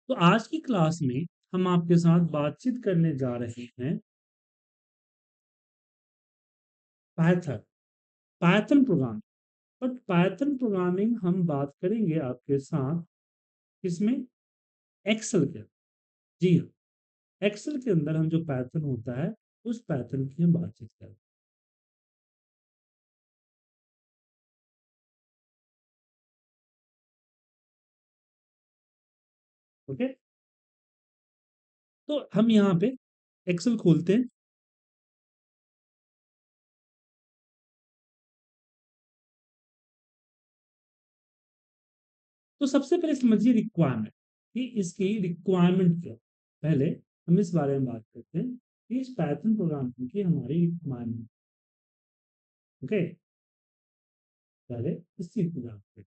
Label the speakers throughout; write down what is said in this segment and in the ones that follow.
Speaker 1: तो आज की क्लास में हम आपके साथ बातचीत करने जा रहे हैं Python Python programme. But Python programming हम बात करेंगे आपके साथ किसमें, एक्सेल के। जी हाँ, एक्सेल के अंदर हम जो पाइथन होता है उस पाइथन की हम बातचीत करें। ओके, तो हम यहाँ पे एक्सेल खोलते हैं। तो सबसे पहले समझिए रिक्वायरमेंट, कि इसकी रिक्वायरमेंट क्या है। पहले हम इस बारे में बात करते हैं कि इस पाइथन प्रोग्राम की हमारी रिक्वायरमेंट। ओके, पहले इस चीज को जानते हैं।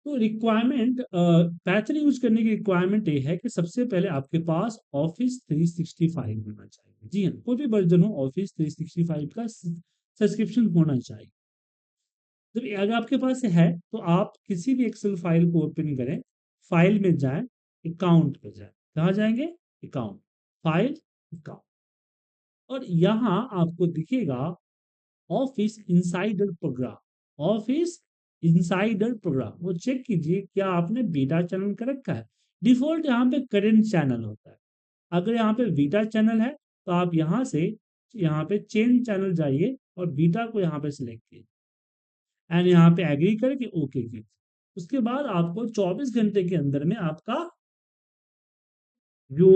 Speaker 1: तो रिक्वायरमेंट पैथन यूज करने की रिक्वायरमेंट ये है कि सबसे पहले आपके पास ऑफिस 365 होना चाहिए। जी हाँ, कोई भी वर्जन हो ऑफिस 365 का सब्सक्रिप्शन होना चाहिए। तो अगर आपके पास है तो आप किसी भी एक्सेल फाइल को ओपन करें, फाइल में जाएं, अकाउंट पे जाएं। कहाँ जाएंगे? Account, file, account. और यहाँ आपको दिखेगा office insider program. Office insider program वो चेक कीजिए क्या आपने बीटा चैनल कर रखा है। डिफॉल्ट यहाँ पे करेंट चैनल होता है। अगर यहाँ पे बीटा चैनल है तो आप यहाँ से यहाँ पे चेंज चैनल जाइए और बीटा को यहाँ पे सिलेक्ट कीजिए एंड यहाँ पे एग्री करके ओके कीजिए। उसके बाद आपको 24 घंटे के अंदर में आपका जो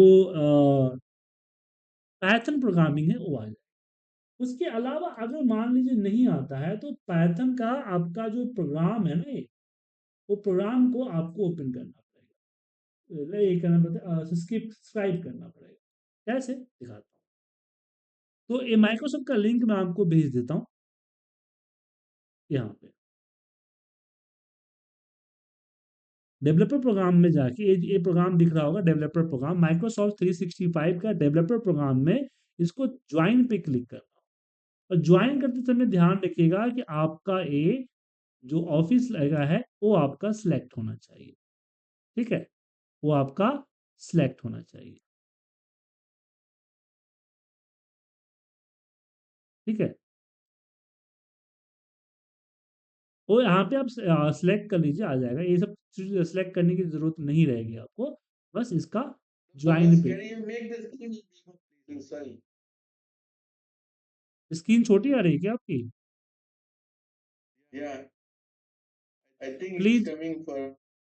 Speaker 1: पाइथन प्रोग्रामिंग है वो आ जाए। उसके अलावा अगर मान लीजिए नहीं आता है तो पाइथन का आपका जो प्रोग्राम है ना, वो प्रोग्राम को आपको ओपन करना पड़ेगा, ये करना पड़ेगा, सब्सक्राइब करना पड़ेगा। कैसे दिखाता हूँ। तो ये माइक्रोसॉफ्ट का लिंक मैं आपको भेज देता हूँ यहाँ पे। डेवलपर प्रोग्राम में जाके ये प्रोग्राम दिख रहा होगा, डेवलपर प्रोग्राम माइक्रोसॉफ्ट 365 का डेवलपर प्रोग्राम में इसको ज्वाइन पे क्लिक करना। और ज्वाइन करते समय ध्यान रखिएगा कि आपका ये जो ऑफिस लगा है वो आपका सिलेक्ट होना चाहिए। ठीक है, वो आपका सिलेक्ट होना चाहिए। ठीक है, वो यहाँ पे आप सिलेक्ट कर लीजिए, आ जाएगा। ये सब चीज सिलेक्ट करने की जरूरत नहीं रहेगी आपको, बस इसका ज्वाइन पे। स्क्रीन छोटी आ रही है क्या आपकी? प्लीज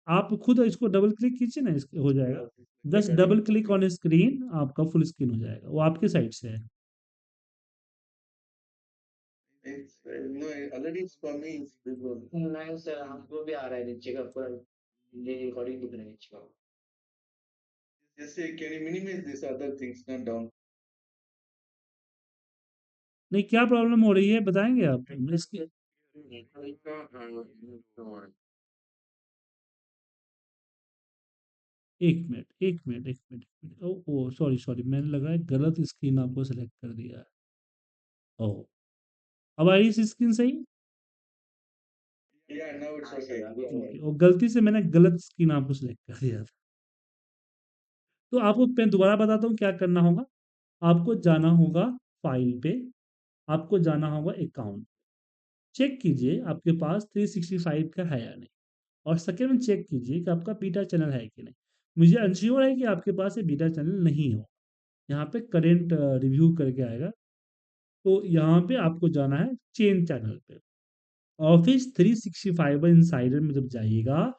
Speaker 1: आप खुद इसको डबल क्लिक कीजिए ना, इसके हो जाएगा। Just double click on screen, आपका फुल स्क्रीन हो जाएगा, वो आपके साइड से है।
Speaker 2: नहीं सर, हमको भी आ रहा है नीचे का पूरा, ये रिकॉर्डिंग दिख रहा है नीचे का।
Speaker 1: नहीं, क्या प्रॉब्लम हो रही है बताएंगे आप इसके? एक मिनट। ओ सॉरी सॉरी, मैंने लगा है गलत स्क्रीन आपको सेलेक्ट कर दिया है। ओ, अब आ रही है स्क्रीन सही?
Speaker 2: हाँ सर, अभी आ रहा है।
Speaker 1: ओके, और गलती से मैंने गलत स्क्रीन आपको सेलेक्ट कर दिया था। तो आपको मैं दोबारा बताता हूँ क्या करना होगा। आपको जाना होगा फाइल पे, आपको जाना होगा अकाउंट। चेक कीजिए आपके पास 365 का है या नहीं। और सेकेंड में चेक कीजिए कि आपका बीटा चैनल है कि नहीं। मुझे अंश्योर है कि आपके पास ये बीटा चैनल नहीं हो। यहाँ पे करेंट रिव्यू करके आएगा। तो यहाँ पे आपको जाना है चेंज चैनल पे। ऑफिस 365 इनसाइडर में जब जाइएगा,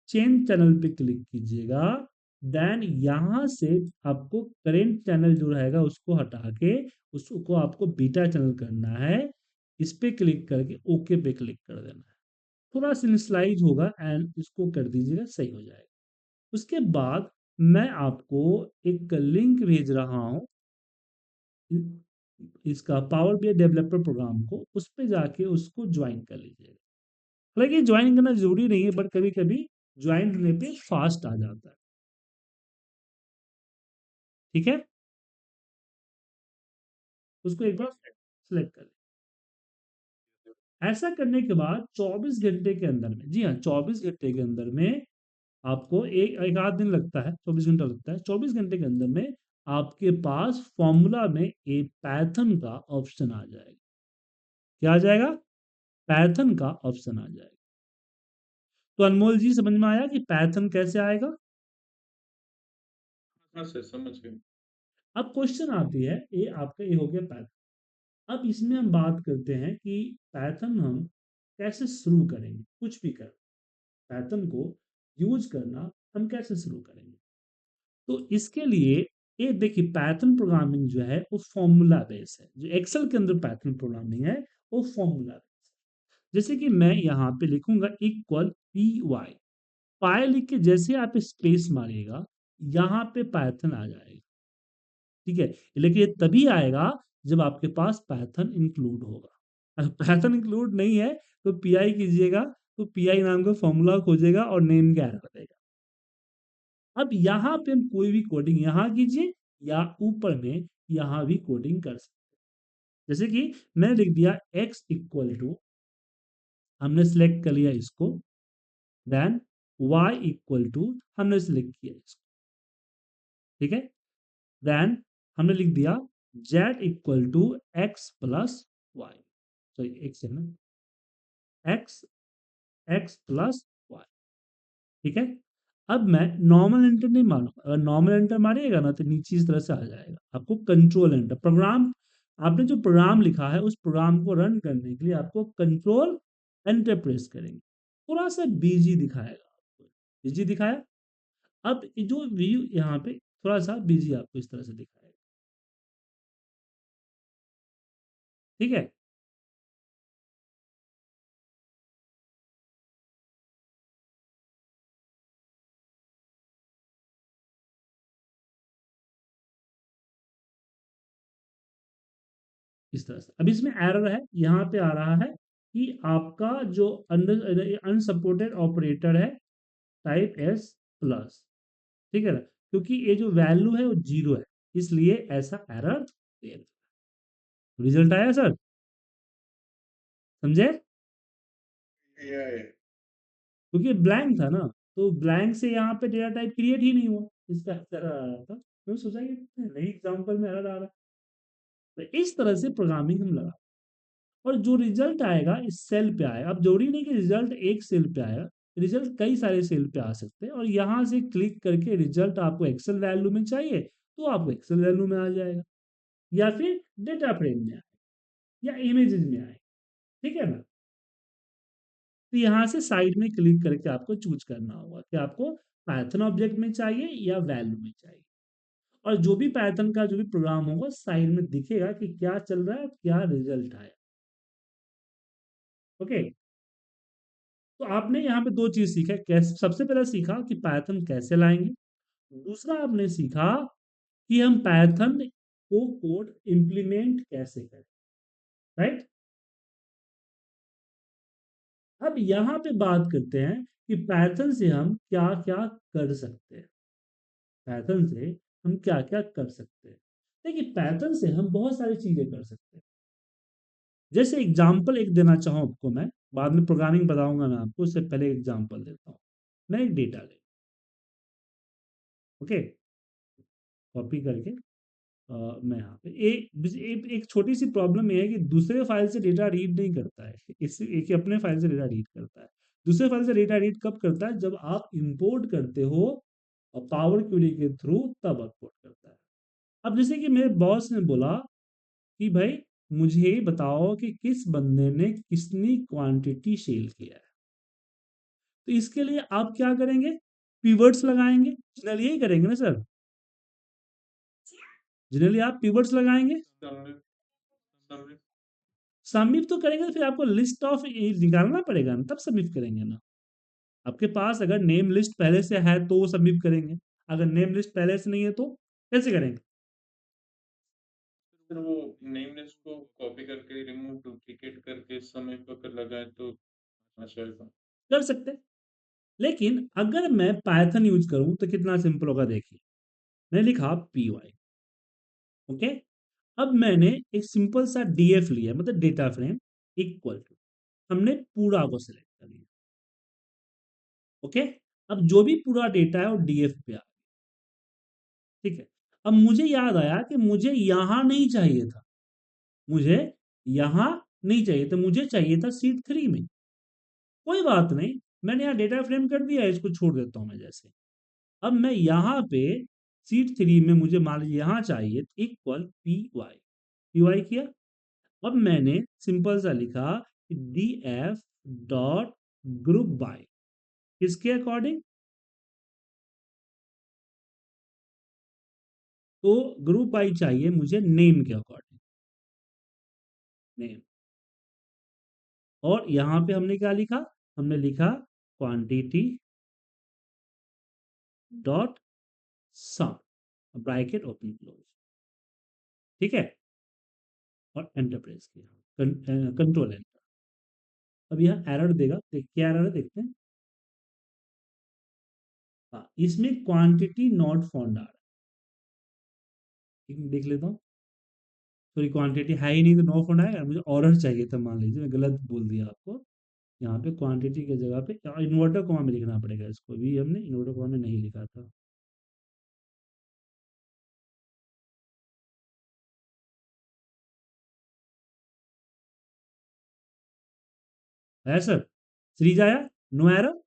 Speaker 1: चेंज चैनल पे क्लिक कीजिएगा। देन यहाँ से आपको करेंट चैनल जो रहेगा उसको हटा के उसको आपको बीटा चैनल करना है। इस पे क्लिक करके ओके पे क्लिक कर देना है। थोड़ा सा इनिशियलाइज होगा एंड इसको कर दीजिएगा, सही हो जाएगा। उसके बाद मैं आपको एक लिंक भेज रहा हूँ इसका पावर बीआई डेवलपर प्रोग्राम को, उस पे जाके उसको ज्वाइन कर लीजिएगा। हालांकि ज्वाइन करना जरूरी नहीं है, बट कभी कभी ज्वाइन होने पे फास्ट आ जाता है। ठीक है, उसको एक बार सेलेक्ट कर लें। ऐसा करने के बाद 24 घंटे के अंदर में, जी हाँ 24 घंटे के अंदर में आपको एक एक आध दिन लगता है, 24 घंटा लगता है, 24 घंटे के अंदर में आपके पास फॉर्मूला में एक पाइथन का ऑप्शन आ जाएगा। क्या आ जाएगा? पाइथन का ऑप्शन आ जाएगा। तो अनमोल जी समझ में आया कि पाइथन कैसे आएगा?
Speaker 3: हाँ सर, समझ गए।
Speaker 1: अब क्वेश्चन आती है, ये आपका ये हो गया पाइथन। अब इसमें हम बात करते हैं कि पाइथन हम कैसे शुरू करेंगे, कुछ भी कर पाइथन को यूज करना हम कैसे शुरू करेंगे। तो इसके लिए ये देखिए, पाइथन प्रोग्रामिंग जो है वो फॉर्मूला बेस है। जो एक्सेल के अंदर पाइथन प्रोग्रामिंग है वो फॉर्मूला बेस है। जैसे कि मैं यहाँ पे लिखूंगा इक्वल पी वाई, पाई लिख के जैसे आप स्पेस मारिएगा यहाँ पे पाइथन आ जाएगा। ठीक है, लेकिन ये तभी आएगा जब आपके पास पाइथन इंक्लूड होगा। अगर पाइथन इंक्लूड नहीं है तो पीआई कीजिएगा, तो पीआई नाम का फॉर्मूला खोजेगा और नेम का एरर देगा। अब यहाँ पे हम कोई भी कोडिंग यहाँ कीजिए या ऊपर में यहाँ भी कोडिंग कर सकते हैं। जैसे कि मैंने लिख दिया x इक्वल टू, हमने सेलेक्ट कर लिया इसको, देन y इक्वल टू, हमने सेलेक्ट किया इसको। ठीक है, देन हमने लिख दिया z equal to x plus Y, sorry x है ना, x x प्लस वाई। ठीक है, अब मैं नॉर्मल एंटर नहीं मारूंगा। अगर नॉर्मल एंटर मारिएगा ना तो नीचे इस तरह से आ जाएगा, आपको कंट्रोल एंटर, प्रोग्राम आपने जो प्रोग्राम लिखा है उस प्रोग्राम को रन करने के लिए आपको कंट्रोल एंटर प्रेस करेंगे। थोड़ा सा बीजी दिखाएगा आपको, बीजी दिखाया। अब ये जो व्यू यहाँ पे थोड़ा सा बीजी आपको इस तरह से दिखाएगा। ठीक है, इस तरह से। अब इसमें एरर है, यहाँ पे आ रहा है कि आपका जो अनसपोर्टेड ऑपरेटर है टाइप एस प्लस। ठीक है ना, क्योंकि ये जो वैल्यू है वो जीरो है, इसलिए ऐसा एरर दे रहा है। रिजल्ट आया सर, समझे?
Speaker 3: ये
Speaker 1: क्योंकि ब्लैंक था ना, तो ब्लैंक से यहाँ पे डेटा टाइप क्रिएट ही नहीं हुआ, इसका एरर आ रहा था। तो सोचा कि नई एग्जांपल में एरर आ रहा है। तो इस तरह से प्रोग्रामिंग हम लगा, और जो रिजल्ट आएगा इस सेल पे आएगा। अब जरूरी नहीं कि रिजल्ट एक सेल पे आएगा, रिजल्ट कई सारे सेल पे आ सकते हैं, और यहाँ से क्लिक करके रिजल्ट आपको एक्सेल वैल्यू में चाहिए तो आपको एक्सेल वैल्यू में आ जाएगा, या फिर डेटा फ्रेम में आए, या इमेजेस में आए। ठीक है ना, तो यहाँ से साइड में क्लिक करके आपको चूज करना होगा कि आपको पाइथन ऑब्जेक्ट में चाहिए या वैल्यू में चाहिए। और जो भी पाइथन का जो भी प्रोग्राम होगा साइड में दिखेगा कि क्या चल रहा है, क्या रिजल्ट आया। ओके, तो आपने यहाँ पे दो चीज सीखा। कैसे? सबसे पहले सीखा कि पाइथन कैसे लाएंगे, दूसरा आपने सीखा कि हम पाइथन को कोड इंप्लीमेंट कैसे करें। राइट, अब यहाँ पे बात करते हैं कि पाइथन से हम क्या क्या कर सकते हैं। पाइथन से हम क्या क्या कर सकते हैं? देखिए, पाइथन से हम बहुत सारी चीजें कर सकते हैं। जैसे एग्जाम्पल एक देना चाहूँ आपको मैं, बाद में प्रोग्रामिंग बताऊंगा मैं आपको, उससे पहले एग्जाम्पल देता हूँ। मैं एक डेटा ले, ओके, कॉपी करके मैं यहाँ पे एक छोटी सी प्रॉब्लम ये है कि दूसरे फाइल से डेटा रीड नहीं करता है, इस एक ही अपने फाइल से डेटा रीड करता है। दूसरे फाइल से डेटा रीड कब करता है? जब आप इंपोर्ट करते हो और पावर क्वेरी के थ्रू, तब इंपोर्ट करता है। अब जैसे कि मेरे बॉस ने बोला कि भाई मुझे बताओ कि किस बंदे ने कितनी क्वांटिटी सेल किया है, तो इसके लिए आप क्या करेंगे? पीवर्ड्स लगाएंगे। जनरली यही करेंगे ना सर, जनरली आप पीवर्ड्स लगाएंगे।
Speaker 3: समझ समझ
Speaker 1: सबमिट तो करेंगे तो फिर आपको लिस्ट ऑफ निकालना पड़ेगा ना, तब सबमिट करेंगे ना। आपके पास अगर नेम लिस्ट पहले से है तो वो सबमिट करेंगे, अगर नेम लिस्ट पहले से नहीं है तो कैसे करेंगे?
Speaker 3: फिर वो नेम लिस्ट को कॉपी करके रिमूव डुप्लीकेट करके समय पर लगाए तो अच्छा होगा।
Speaker 1: कर सकते हैं। लेकिन अगर मैं पाइथन यूज करूं तो कितना सिंपल होगा, देखिए। मैंने लिखा पी वाई, ओके। अब मैंने एक सिंपल सा डीएफ लिया, मतलब डेटा फ्रेम, इक्वल टू, हमने पूरा को सिलेक्ट कर लिया। ओके, अब जो भी पूरा डेटा है वो डीएफ पे आ गया। ठीक है, अब मुझे याद आया कि मुझे यहां नहीं चाहिए था, मुझे यहां नहीं चाहिए था, मुझे चाहिए था सीट 3 में। कोई बात नहीं, मैंने यहाँ डेटा फ्रेम कर दिया, इसको छोड़ देता हूं मैं जैसे। अब मैं यहाँ पे सीट 3 में मुझे मान लीजिए यहाँ चाहिए equal P Y, P Y किया। अब मैंने सिंपल सा लिखा D F dot group by, किसके अकॉर्डिंग? तो ग्रुप बाय चाहिए मुझे नेम के अकॉर्डिंग, नेम। और यहां पे हमने क्या लिखा? हमने लिखा क्वांटिटी डॉट सम, ब्रैकेट ओपन क्लोज। ठीक है, और एंटर प्रेस किया, कंट्रोल एंटर। अब यह एरर देगा, क्या एरर है देखते हैं। हाँ, इसमें क्वांटिटी नॉट फाउंड आ रहा है, देख लेता हूँ। सॉरी, क्वांटिटी है ही नहीं तो नो फाउंड आएगा, मुझे ऑर्डर चाहिए था, मान लीजिए मैं गलत बोल दिया आपको। यहाँ पे क्वांटिटी की जगह पे इन्वर्टर कॉमा में लिखना पड़ेगा, इसको भी हमने इन्वर्टर कॉमा में नहीं लिखा था। है सर, सीरीज आया, नो एरर।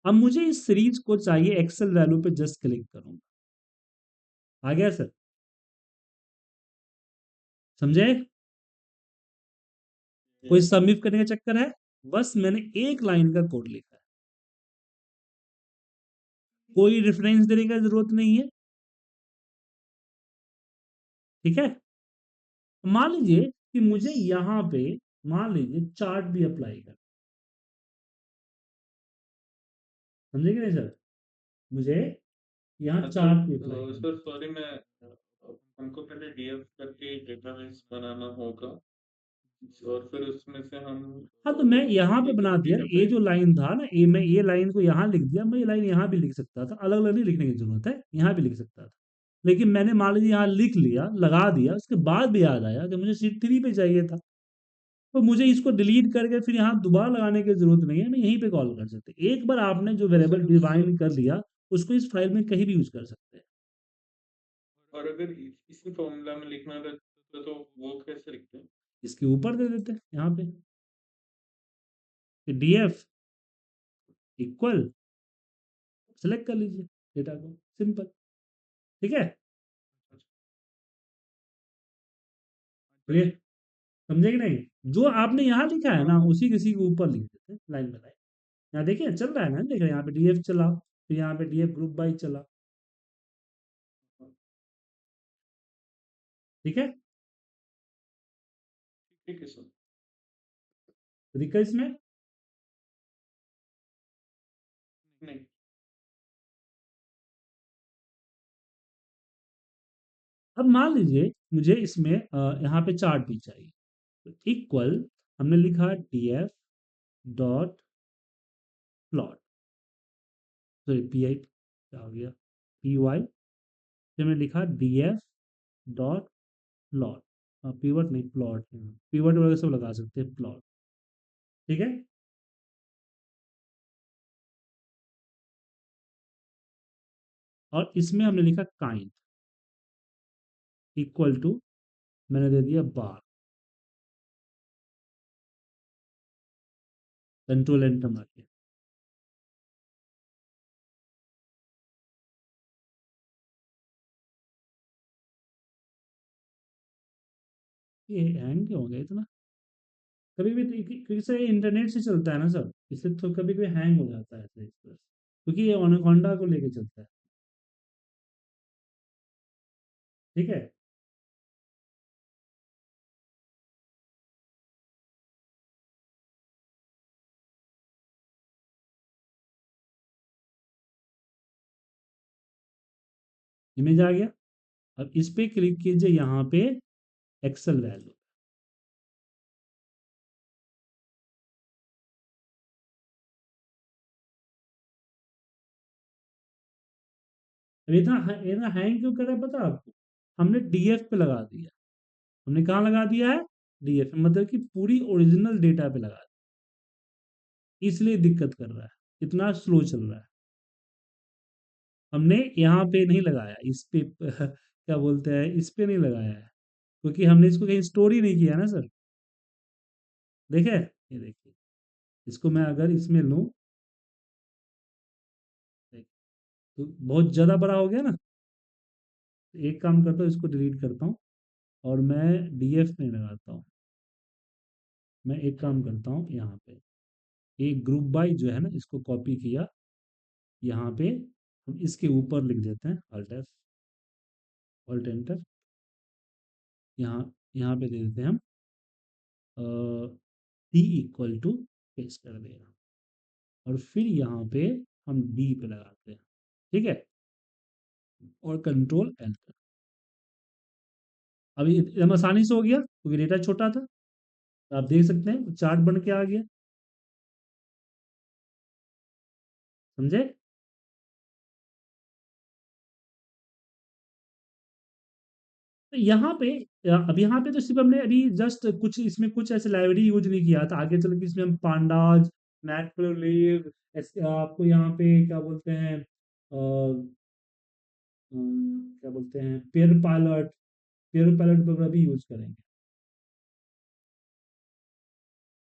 Speaker 1: अब मुझे इस सीरीज को चाहिए एक्सेल वैल्यू पे, जस्ट क्लिक करूंगा, आ गया सर, समझे? कोई सबमिट करने का चक्कर है? बस मैंने एक लाइन का कोड लिखा है, कोई रेफरेंस देने का जरूरत नहीं है। ठीक है, मान लीजिए कि मुझे यहां पे मान लीजिए चार्ट भी अप्लाई कर, समझे कि नहीं सर? मुझे यहाँ
Speaker 3: अच्छा,
Speaker 1: चार्ट भी अप्लाई करना।
Speaker 3: सर सॉरी, मैं हमको पहले डीएफ करके डेटाबेस बनाना होगा और फिर उसमें से हम
Speaker 1: हाँ, तो मैं यहाँ पे
Speaker 3: एक
Speaker 1: बना
Speaker 3: एक
Speaker 1: दिया,
Speaker 3: डेटा
Speaker 1: ये
Speaker 3: पे।
Speaker 1: जो लाइन था ना, ये मैं ये लाइन को यहाँ लिख दिया, मैं ये लाइन यहाँ भी लिख सकता था, अलग अलग नहीं लिखने की जरूरत है, यहाँ भी लिख सकता था। लेकिन मैंने मान लीजिए यहाँ लिख लिया, लगा दिया, उसके बाद भी याद आया कि मुझे सीट 3 पे चाहिए था, तो मुझे इसको डिलीट करके फिर यहाँ दोबारा लगाने की जरूरत नहीं है, मैं यहीं पे कॉल कर सकते। एक बार आपने जो
Speaker 3: तो
Speaker 1: वेरिएबल
Speaker 3: सर
Speaker 1: डिफाइन कर लिया, उसको इस फाइल में कहीं भी यूज कर सकते हैं।
Speaker 3: और अगर इसी फॉर्मूला में लिखना रहता तो वो कैसे लिखते हैं?
Speaker 1: इसके ऊपर दे देते हैं यहाँ पे डीएफ इक्वल, सेलेक्ट कर लीजिए डेटा को, सिंपल। ठीक है, क्लियर? समझे कि नहीं? जो आपने यहाँ लिखा है
Speaker 3: हाँ
Speaker 1: ना,
Speaker 3: हाँ।
Speaker 1: उसी किसी के ऊपर लिख देते हैं लाइन बाय लाइन। यहाँ देखिए चल रहा है ना, देख रहे हैं यहाँ पे डीएफ चला, फिर यहाँ पे डीएफ ग्रुप बाई चला। ठीक है,
Speaker 3: ठीक है सर।
Speaker 1: तो दिक्कत इसमें।
Speaker 3: नहीं।
Speaker 1: अब मान लीजिए मुझे इसमें यहाँ पे चार्ट भी चाहिए, तो इक्वल हमने लिखा DF dot plot, sorry P I क्या हो गया, पी वाई, फिर मैंने लिखा डीएफ डॉट प्लॉट, पीवर्ड नहीं प्लॉट, पीवर्ड वगैरह सब लगा सकते हैं, प्लॉट। ठीक है, और इसमें हमने लिखा काइंड इक्वल टू, मैंने दे दिया बार, कंट्रोल एंटर मार के। ये हैंग क्यों हो गया इतना? कभी भी क्योंकि सर ये इंटरनेट से चलता है ना सर, इससे तो कभी कभी हैंग हो जाता है सर इस पर, क्योंकि ये ओनाकोंडा को लेके चलता है। ठीक है, इमेज आ गया। अब इस पे क्लिक कीजिए, यहाँ पे एक्सेल वैल्यू, इतना हैंग क्यों कर रहा है पता है आपको? हमने डीएफ पे लगा दिया, हमने कहाँ लगा दिया है? डीएफ मतलब कि पूरी ओरिजिनल डेटा पे लगा दिया। इसलिए दिक्कत कर रहा है, इतना स्लो चल रहा है। हमने यहाँ पे नहीं लगाया, इस पे क्या बोलते हैं, इस पे नहीं लगाया है, क्योंकि हमने इसको कहीं स्टोर ही नहीं किया ना सर। देखे, ये देखिए, इसको मैं अगर इसमें लूँ, तो बहुत ज़्यादा बड़ा हो गया ना। एक काम करता हूँ, इसको डिलीट करता हूँ और मैं डीएफ में लगाता हूँ। मैं एक काम करता हूँ, यहाँ पे एक ग्रुप बाय जो है ना, इसको कॉपी किया, यहाँ पे हम इसके ऊपर लिख देते हैं अल्ट एफ, अल्ट एंटर, यहाँ यहाँ पे दे देते हैं हम डी इक्वल टू, पेस्ट कर देगा, और फिर यहाँ पे हम डी पे लगाते हैं, ठीक है, और कंट्रोल एंटर। अभी एकदम आसानी से हो गया क्योंकि डेटा छोटा था। तो आप देख सकते हैं चार्ट बन के आ गया, समझे। तो यहाँ पे अब यहाँ पे तो सिर्फ हमने अभी जस्ट कुछ इसमें कुछ ऐसे लाइब्रेरी यूज नहीं किया था, आगे चल के इसमें हम पांडाज, मैटप्लोलिब, आपको यहाँ पे क्या बोलते हैं, क्या बोलते हैं, पेयर पायलट वगैरह भी यूज करेंगे,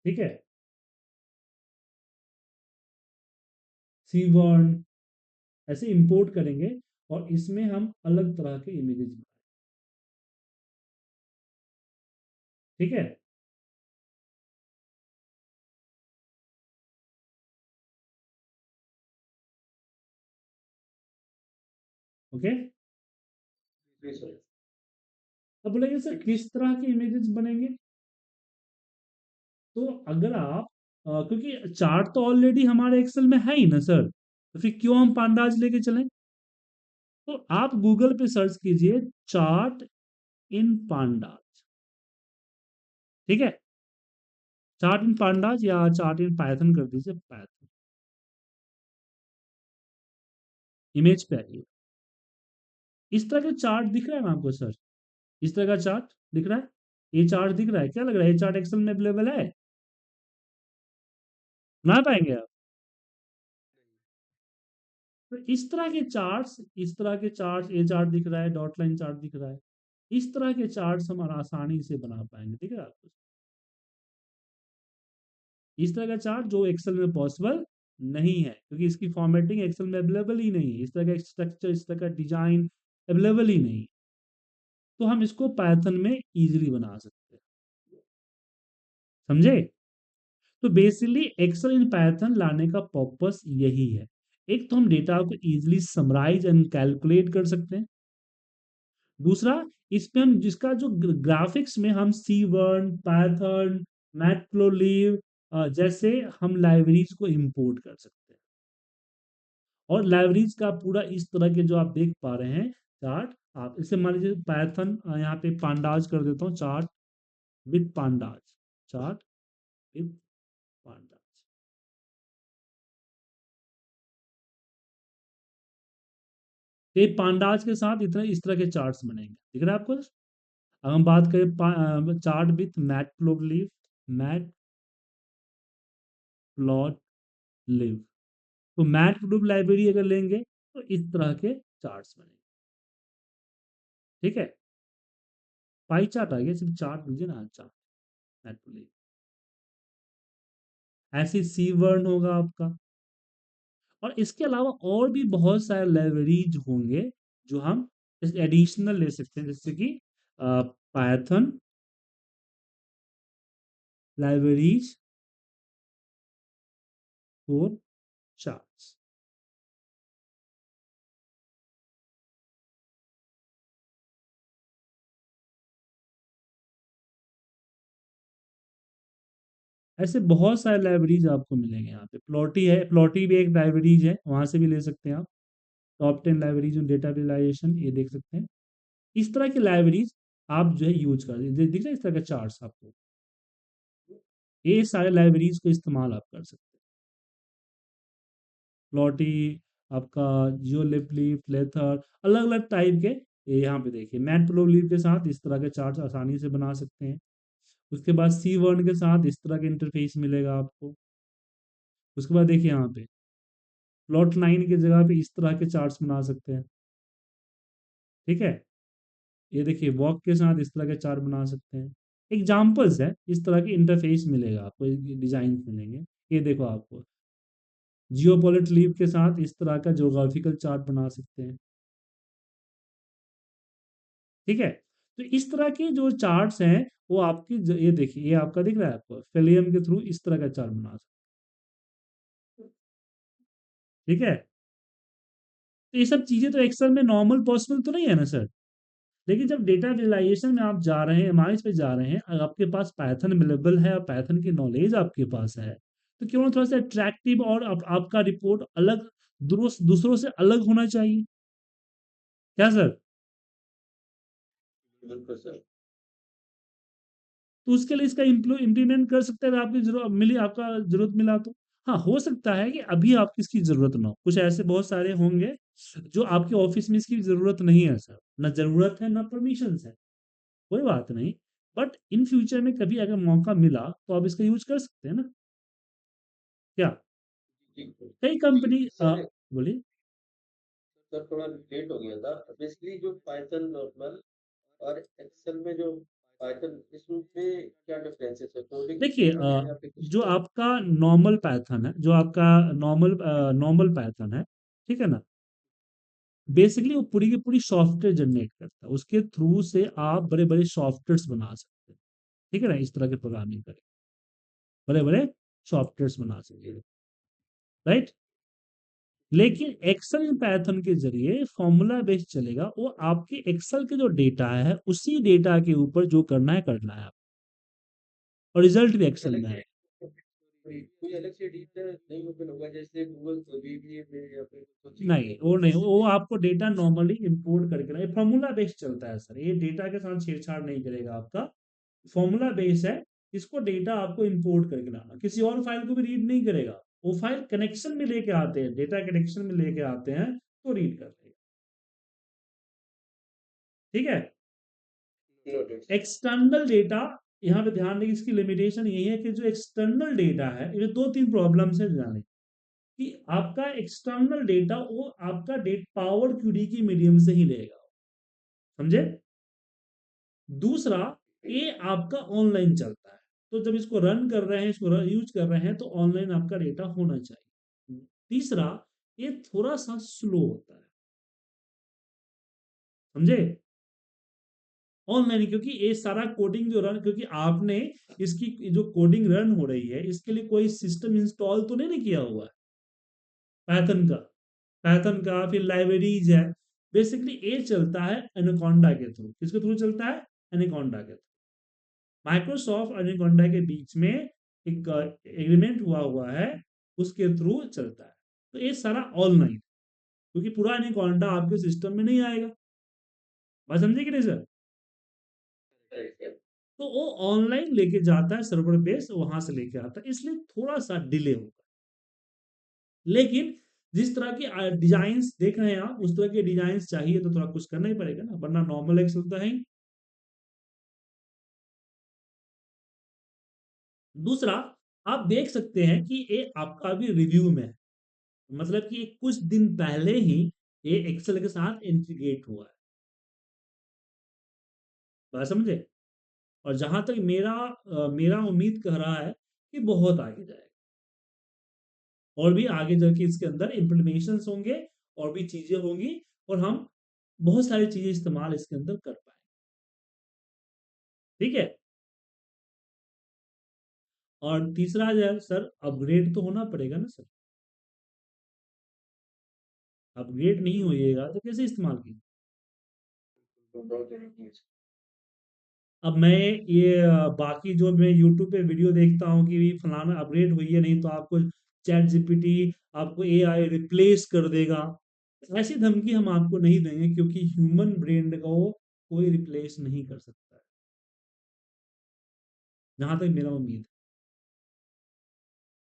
Speaker 1: ठीक है, सीवर्न, ऐसे इंपोर्ट करेंगे और इसमें हम अलग तरह के इमेजेस बनाएंगे, ठीक है। ओके,
Speaker 2: जी सर।
Speaker 1: अब बोलेंगे सर किस तरह के इमेजेस बनेंगे। तो अगर आप क्योंकि चार्ट तो ऑलरेडी हमारे एक्सेल में है ही ना सर, तो फिर क्यों हम पांडाज लेके चलें। तो आप गूगल पे सर्च कीजिए चार्ट इन पांडाज, ठीक है, चार्ट इन पांडाज या चार्ट इन पाइथन कर दीजिए, पाइथन, इमेज पे आइए। इस तरह का चार्ट दिख रहा है ना आपको सर, इस तरह का चार्ट दिख रहा है, ये चार्ट दिख रहा है, क्या लग रहा है ये चार्ट एक्सेल में अवेलेबल है, बना पाएंगे आप। तो इस तरह के चार्ट्स, इस तरह के चार्ट्स, ये चार्ट दिख रहा है, डॉट लाइन चार्ट दिख रहा है, इस तरह के चार्ट्स हम आसानी से बना पाएंगे, ठीक है आपको। इस तरह का चार्ट जो एक्सेल में पॉसिबल नहीं है, क्योंकि इसकी फॉर्मेटिंग एक्सेल में अवेलेबल ही नहीं है, इस तरह का स्ट्रक्चर, इस तरह का डिजाइन अवेलेबल ही नहीं है। तो हम इसको पाइथन में इजीली बना सकते हैं, समझे। तो बेसिकली एक्सेल इन पाइथन लाने का पर्पस यही है। एक तो हम डेटा को इजीली समराइज एंड कैलकुलेट कर सकते हैं, दूसरा इसमें हम जिसका जो ग्राफिक्स में हम सीवर्न, पाइथन, मैटप्लोलिब जैसे हम लाइब्रेरीज को इंपोर्ट कर सकते हैं। और लाइब्रेरीज का पूरा इस तरह के जो आप देख पा रहे हैं चार्ट, आप इसे मान लीजिए पाइथन, यहाँ पे पांडाज कर देता हूँ, chart with pandas, chart with pandas, ये पांडाज के साथ इतना इस तरह के चार्ट्स बनेंगे, दिख रहा है आपको। अगर हम बात करें चार्ट विथ मैटप्लोलिब, मैटप्लॉटलिब, तो मैटप्लोलिब लाइब्रेरी अगर लेंगे तो इस तरह के चार्ट्स बनेंगे, ठीक है। पाई चार्ट आ गया, सिर्फ चार्ट लीजिए ना, चार्ट मैटप्लोलिब, ऐसे सी वर्न होगा आपका। और इसके अलावा और भी बहुत सारे लाइब्रेरीज होंगे जो हम एडिशनल ले सकते हैं, जैसे कि पाइथन लाइब्रेरीज फॉर चार्ट्स, ऐसे बहुत सारे लाइब्रेरीज आपको मिलेंगे यहाँ पे। प्लॉटी है, प्लॉटी भी एक लाइब्रेरीज है, वहां से भी ले सकते हैं आप। Top 10 libraries on data visualization, ये देख सकते हैं। इस तरह की लाइब्रेरीज आप जो है यूज कर दिख रहा है, इस तरह का चार्ट्स आपको, ये सारे लाइब्रेरीज को इस्तेमाल आप कर सकते हैं। प्लॉटी, आपका जियोलिप, लेथर, अलग अलग टाइप के, ये यहाँ पे देखिए मैटप्लोलिब के साथ इस तरह के चार्ट्स आसानी से बना सकते हैं। उसके बाद सी वर्न के साथ इस तरह के इंटरफेस मिलेगा आपको। उसके बाद देखिए यहाँ पे प्लॉट लाइन की जगह पे इस तरह के चार्ट्स बना सकते हैं, ठीक है। ये देखिए वॉक के साथ इस तरह के चार्ट बना सकते हैं। एग्जाम्पल्स है, इस तरह के इंटरफेस मिलेगा आपको, डिजाइन मिलेंगे। ये देखो आपको जियोपॉलिट लीव के साथ इस तरह का ज्योग्राफिकल चार्ट बना सकते हैं, ठीक है। तो इस तरह के जो चार्ट्स हैं वो आपकी ये देखिए, ये आपका दिख रहा है आपको, फिलियम के थ्रू इस तरह का चार्ट बना सकते हैं, ठीक है। तो ये सब चीजें तो एक्सेल में नॉर्मल पॉसिबल तो नहीं है ना सर। लेकिन जब डेटा विजुअलाइजेशन में आप जा रहे हैं, एमआईएस पे जा रहे हैं, अगर आपके पास पाइथन अवेलेबल है और पाइथन की नॉलेज आपके पास है, तो क्यों ना थोड़ा सा अट्रैक्टिव और आपका रिपोर्ट अलग, दूसरों से अलग होना चाहिए, क्या सर।
Speaker 2: बिल्कुल सर।
Speaker 1: तो उसके लिए इसका इम्प्लीमेंट कर सकते हैं, अगर आपकी जरूरत मिली, आपका जरूरत मिला तो। हाँ, हो सकता है कि अभी आपकी इसकी जरूरत ना हो, कुछ ऐसे बहुत सारे होंगे जो आपके ऑफिस में इसकी जरूरत नहीं है सर, ना जरूरत है ना परमिशन है, कोई बात नहीं। बट इन फ्यूचर में कभी अगर मौका मिला तो आप इसका यूज कर सकते हैं ना, क्या।
Speaker 2: ठीक है।
Speaker 1: कई कंपनी
Speaker 2: सर
Speaker 1: बोलिए।
Speaker 2: सर थोड़ा लेट हो गया था। बेसिकली जो पाइथन नॉर्मल और एक्सेल में जो पाइथन, इसमें क्या डिफरेंसेस है? कोडिंग
Speaker 1: देखिए
Speaker 2: मेथड है या फिर कुछ
Speaker 1: जो
Speaker 2: और?
Speaker 1: आपका नॉर्मल पैथर्न है, जो आपका नॉर्मल नॉर्मल पैथर्न है, ठीक है ना, बेसिकली वो पूरी की पूरी सॉफ्टवेयर जनरेट करता है, उसके थ्रू से आप बड़े बड़े सॉफ्टवेयर बना सकते हैं, ठीक है ना, इस तरह के प्रोग्रामिंग करें, बड़े बड़े सॉफ्टवेयर बना सकते हैं, राइट। लेकिन एक्सेल पैथर्न के जरिए फॉर्मूला बेस्ड चलेगा, वो आपके एक्सेल के जो डेटा है उसी डेटा के ऊपर जो करना है आप, और रिजल्ट भी एक्सेल
Speaker 2: अलग
Speaker 1: में
Speaker 2: से
Speaker 1: है।
Speaker 2: कोई अलग से एडिटर नहीं ओपन होगा जैसे गूगल वीबीए में या फिर कुछ
Speaker 1: नहीं, वो नहीं, वो आपको डेटा नॉर्मली इंपोर्ट करके ना, फॉर्मूला बेस्ड चलता है सर, ये डेटा के साथ छेड़छाड़ नहीं करेगा आपका, फॉर्मूला बेस है। इसको डेटा आपको इंपोर्ट करके लाना, किसी और फाइल को भी रीड नहीं करेगा, वो फाइल कनेक्शन में लेके आते हैं, डेटा कनेक्शन में लेके आते हैं तो रीड कर लेगा, ठीक है।
Speaker 2: Noted sir.
Speaker 1: एक्सटर्नल डेटा, यहाँ पे ध्यान दें, इसकी लिमिटेशन यही है कि जो एक्सटर्नल डेटा है, ये दो तीन प्रॉब्लम्स है जाने कि आपका एक्सटर्नल डेटा वो आपका डेट पावर क्यूरी की मीडियम से ही लेगा, समझे। दूसरा, ये आपका ऑनलाइन चलता है, तो जब इसको रन कर रहे हैं, इसको यूज कर रहे हैं, तो ऑनलाइन आपका डेटा होना चाहिए। तीसरा, ये थोड़ा सा स्लो होता है, समझे, ऑनलाइन, क्योंकि ये सारा कोडिंग जो रन, क्योंकि आपने इसकी जो कोडिंग रन हो रही है, इसके लिए कोई सिस्टम इंस्टॉल तो नहीं ना किया हुआ है, पाइथन का, फिर लाइब्रेरीज है, बेसिकली ये चलता है एनाकोंडा के थ्रू। किसके थ्रू चलता है? एनाकोंडा के थ्रू। माइक्रोसॉफ्ट और एनाकोंडा के बीच में एक एग्रीमेंट हुआ है, उसके थ्रू चलता है। तो ये सारा ऑनलाइन, क्योंकि पूरा एनाकोंडा आपके सिस्टम में नहीं आएगा, बात समझे कि नहीं सर। तो वो ऑनलाइन लेके जाता है, सर्वर बेस वहां से लेके आता है, इसलिए थोड़ा सा डिले होगा। लेकिन जिस तरह की डिजाइन्स देख रहे हैं आप, उस तरह के डिजाइन्स चाहिए तो थोड़ा कुछ करना ही पड़ेगा ना, वरना नॉर्मल एक्सेल तो है ही। दूसरा, आप देख सकते हैं कि ये आपका अभी रिव्यू में है, मतलब कि कुछ दिन पहले ही ये एक्सेल के साथ इंटीग्रेट हुआ है, बात समझे। और जहां तक मेरा उम्मीद कह रहा है कि बहुत आगे जाएगा, और भी आगे जाके इसके अंदर इम्प्लीमेशन होंगे, और भी चीजें होंगी, और हम बहुत सारी चीजें इस्तेमाल इसके अंदर कर पाएंगे, ठीक है। और तीसरा जो है सर, अपग्रेड तो होना पड़ेगा ना सर, अपग्रेड नहीं होइएगा तो कैसे इस्तेमाल कीजिए। अब मैं ये बाकी जो मैं यूट्यूब पे वीडियो देखता हूँ कि फलाना अपग्रेड हुई है, नहीं तो आपको चैट जीपीटी, आपको एआई रिप्लेस कर देगा, ऐसी धमकी हम आपको नहीं देंगे, क्योंकि ह्यूमन ब्रेन को कोई रिप्लेस नहीं कर सकता है, जहां तक मेरा उम्मीद है।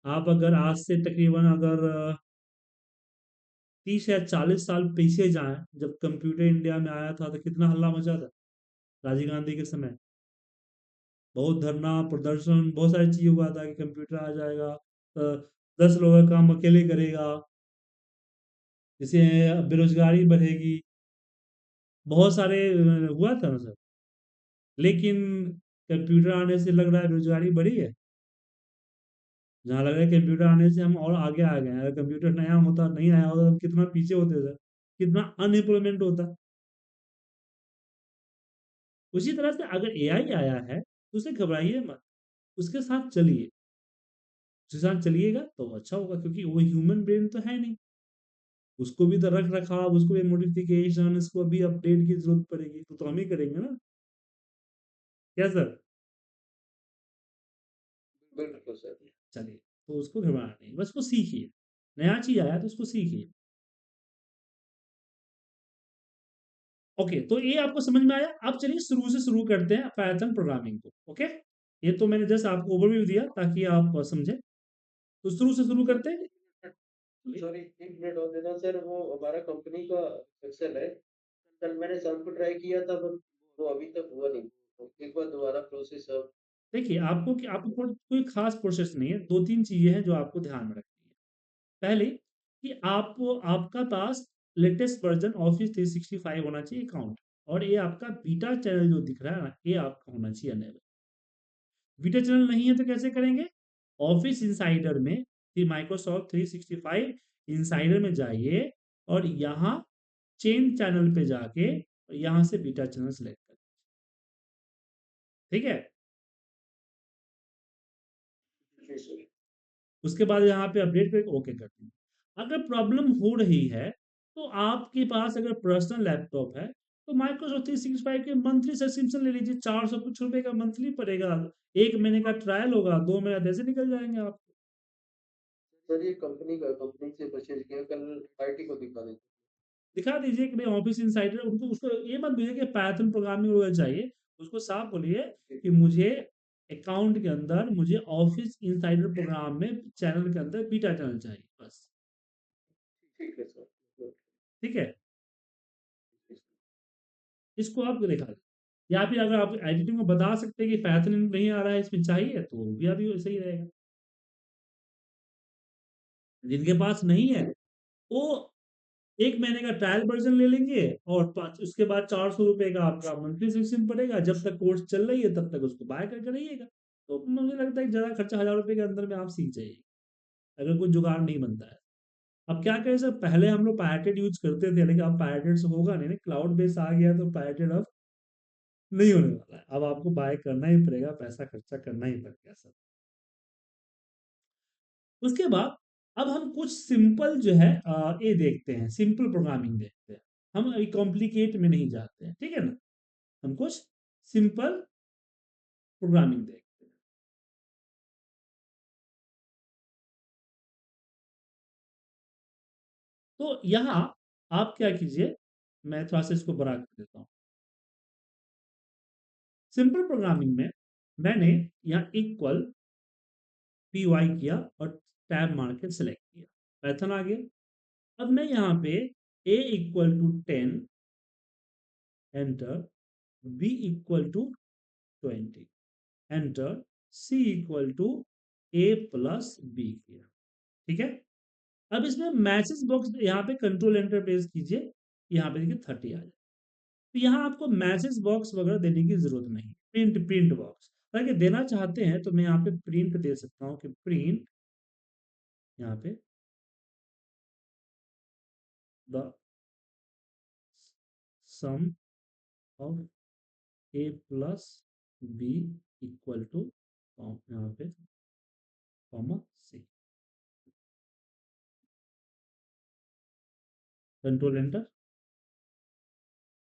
Speaker 1: आप अगर आज से तकरीबन अगर 30 या 40 साल पीछे जाएं, जब कंप्यूटर इंडिया में आया था तो कितना हल्ला मचा था, राजीव गांधी के समय, बहुत धरना प्रदर्शन, बहुत सारी चीजें हुआ था कि कंप्यूटर आ जाएगा, 10 लोगों का काम अकेले करेगा, जैसे बेरोजगारी बढ़ेगी, बहुत सारे हुआ था ना सर। लेकिन कंप्यूटर आने से लग रहा है बेरोजगारी बढ़ी है। जहाँ लग रहा है कंप्यूटर आने से हम और आगे आ गए हैं। अगर कंप्यूटर नया होता, नहीं आया होता, तो हम कितना पीछे होते सर, कितना अनएम्प्लॉयमेंट होता। उसी तरह से अगर एआई आया है तो उसे घबराइए मत, उसके साथ चलिए। उसके साथ चलिएगा तो अच्छा होगा, क्योंकि वो ह्यूमन ब्रेन तो है नहीं। उसको भी तो रख रखाव, उसको भी मॉडिफिकेशन, इसको भी अपडेट की जरूरत पड़ेगी, तो हम ही करेंगे ना। क्या सर?
Speaker 2: बिल्कुल सर।
Speaker 1: चलिए, तो उसको घबराना नहीं, बस उसको सीखिए। नया चीज आया तो उसको सीखिए। ओके, तो ये आपको समझ में आया। अब चलिए शुरू से शुरू करते हैं पाइथन प्रोग्रामिंग को। ओके, ये तो मैंने जस्ट आपको ओवरव्यू दिया ताकि आप समझे। तो शुरू से शुरू करते हैं।
Speaker 2: सॉरी, 1 मिनट और देना सर। वो हमारा कंपनी का एक्सेल है, कल मैंने शाम को ट्राई किया था, बट वो अभी तक हुआ नहीं। तो एक बार दोबारा प्रोसेस अब।
Speaker 1: देखिए, आपको कोई खास प्रोसेस नहीं है। दो तीन चीजें हैं जो आपको ध्यान में रखनी है। पहले कि आपका पास लेटेस्ट वर्जन ऑफिस 365 होना चाहिए अकाउंट, और ये आपका बीटा चैनल जो दिख रहा है ना, ये आपका होना चाहिए अनेबल। बीटा चैनल नहीं है तो कैसे करेंगे? ऑफिस इंसाइडर में, माइक्रोसॉफ्ट 365 इंसाइडर में जाइए, और यहाँ चेंज चैनल पे जाके यहाँ से बीटा चैनल सेलेक्ट करें। ठीक है?
Speaker 2: जी सर।
Speaker 1: उसके बाद यहाँ पे अपडेट करके ओके कर देंगे। अगर प्रॉब्लम हो रही है तो आपके पास अगर पर्सनल लैपटॉप है तो माइक्रोसॉफ्ट 365 के मंथली सब्सक्रिप्शन ले लीजिए। 400 कुछ रुपए का मंथली पड़ेगा। 1 महीने का ट्रायल होगा, 2 महीना ऐसे निकल जाएंगे आप।
Speaker 2: सर ये कंपनी से परचेज किया, कल आईटी को दिखा देते।
Speaker 1: दिखा दीजिए कि भाई ऑफिस इनसाइडर, उनको उसको ये मत बोलिए कि पाइथन प्रोग्रामिंग वगैरह चाहिए। उसको साफ बोलिए कि मुझे अकाउंट के अंदर, मुझे ऑफिस इनसाइडर प्रोग्राम में चैनल के अंदर बीटा चैनल चाहिए, बस।
Speaker 2: ठीक है सर।
Speaker 1: ठीक है, इसको आप दिखा दें। या फिर अगर आप एडिटिंग में बता सकते हैं कि पाइथन नहीं आ रहा है, इसमें चाहिए, तो वो भी अभी सही रहेगा। जिनके पास नहीं है वो 1 महीने का ट्रायल वर्जन ले लेंगे, और उसके बाद 400 रुपए का आपका मंथली सब्सक्रिप्शन पड़ेगा। जब तक कोर्स चल रही है तब तक उसको बाय करके रहिएगा। तो मुझे लगता है कि ज्यादा खर्चा 1000 रुपए के अंदर में आप सीख जाइए, अगर कोई जुगाड़ नहीं बनता है। अब क्या करें सर, पहले हम लोग पायरेटेड यूज करते थे, लेकिन अब पायरेटेड से होगा नहीं, क्लाउड बेस आ गया तो पायरेटेड अब नहीं होने वाला है। अब आपको बाय करना ही पड़ेगा, पैसा खर्चा करना ही पड़ेगा सर। उसके बाद अब हम कुछ सिंपल जो है ये देखते हैं, सिंपल प्रोग्रामिंग देखते हैं। हम अभी कॉम्प्लिकेट में नहीं जाते हैं, ठीक है ना। हम कुछ सिंपल प्रोग्रामिंग देखते हैं। तो यहाँ आप क्या कीजिए, मैं थोड़ा सा इसको बड़ा कर देता हूँ। सिंपल प्रोग्रामिंग में मैंने यहाँ इक्वल पी वाई किया और टैब मार के सेलेक्ट किया, पैथन आ गया। अब मैं यहाँ पे a = 10, enter, b = 20, enter, c = a+b किया। ठीक है। अब इसमें मैसेज बॉक्स यहाँ पे कंट्रोल एंटर प्रेस कीजिए, यहाँ पे देखिए 30 आ जाए। तो यहाँ आपको मैसेज बॉक्स वगैरह देने की जरूरत नहीं। प्रिंट प्रिंट बॉक्स अगर देना चाहते हैं तो मैं यहाँ पे प्रिंट दे सकता हूँ कि प्रिंट, यहाँ पे द सम ऑफ a+b = यहाँ पे comma c, control enter.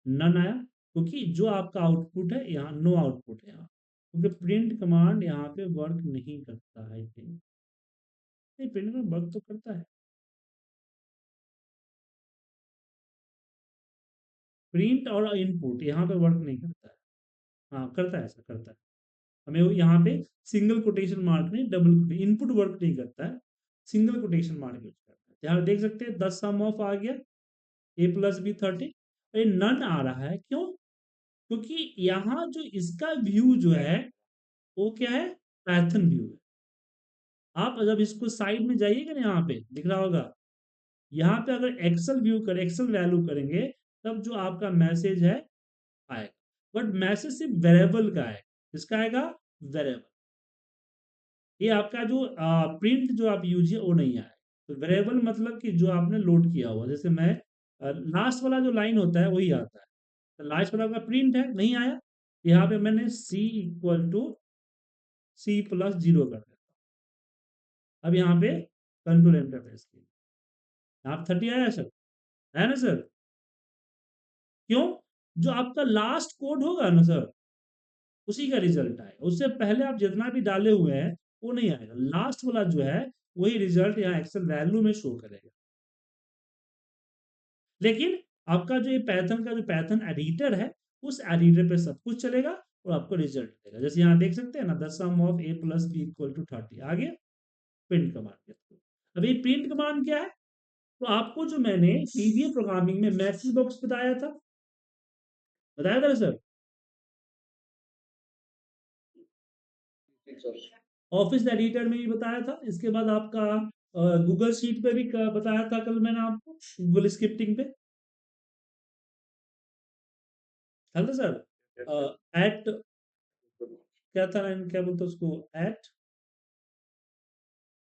Speaker 1: None आया क्योंकि जो आपका आउटपुट है यहाँ नो आउटपुट है यहाँ, क्योंकि प्रिंट कमांड यहाँ पे वर्क नहीं करता है। आई थिंक नहीं, प्रिंट में वर्क तो करता है। प्रिंट और इनपुट यहाँ पे वर्क नहीं करता है। हाँ करता है, ऐसा करता है। हमें यहाँ पे सिंगल कोटेशन मार्क नहीं, डबल कोटेशन, इनपुट वर्क नहीं करता है, सिंगल कोटेशन मार्क यूज करता है। यहाँ देख सकते हैं 10 सम ऑफ आ गया, a+b 30। ये नन आ रहा है क्यों? क्योंकि यहाँ जो इसका व्यू जो है वो क्या है, पैथन व्यू है। आप जब इसको साइड में जाइएगा ना, यहाँ पे दिख रहा होगा, यहाँ पे अगर एक्सेल व्यू करें, एक्सेल वैल्यू करेंगे, तब जो आपका मैसेज है आएगा। बट मैसेज सिर्फ वेरिएबल का है, किसका आएगा? वेरिएबल। ये आपका जो प्रिंट जो आप यूज है वो नहीं आया। तो वेरिएबल मतलब कि जो आपने लोड किया हुआ, जैसे मैं लास्ट वाला जो लाइन होता है वही आता है। तो लास्ट वाला का प्रिंट है, नहीं आया। यहाँ पे मैंने C equal to C plus zero कर दिया। अब यहाँ पे कंट्रोल एंटर प्रेस किया, यहाँ पे 30 आया सर, है ना सर? क्यों? जो आपका लास्ट कोड होगा ना सर, उसी का रिजल्ट आएगा। उससे पहले आप जितना भी डाले हुए हैं वो नहीं आएगा। लास्ट वाला जो है वही रिजल्ट यहाँ एक्सेल वैल्यू में शो करेगा। लेकिन आपका जो ये पैथन का जो पैथन एडिटर है, उस एडिटर पे सब कुछ चलेगा और आपको रिजल्ट देगा। जैसे यहाँ देख सकते हैं ना, the sum of a plus B equal to 30 आ गया। प्रिंट कमांड के थ्रू। अब ये प्रिंट कमांड क्या है? तो आपको जो मैंने पीवीए प्रोग्रामिंग में मैसेज बॉक्स बताया था ना सर,
Speaker 2: जी सर।
Speaker 1: ऑफिस एडिटर में भी बताया था। इसके बाद आपका गूगल शीट पे भी बताया था कल मैंने आपको, गूगल स्क्रिप्टिंग पे है ना सर। एट क्या था, क्या बोलते उसको, एट,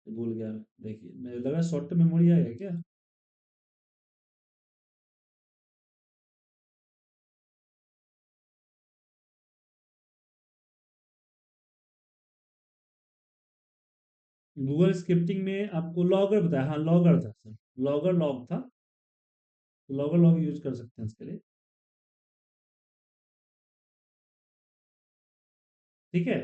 Speaker 1: भूल गया मैं। देखिए मुझे लगा शॉर्ट टर्म मेमोरी आ गया क्या। गूगल स्क्रिप्टिंग में आपको लॉगर बताया, हाँ लॉगर था सर, लॉगर लॉग था। तो लॉगर लॉग यूज कर सकते हैं इसके लिए, ठीक है।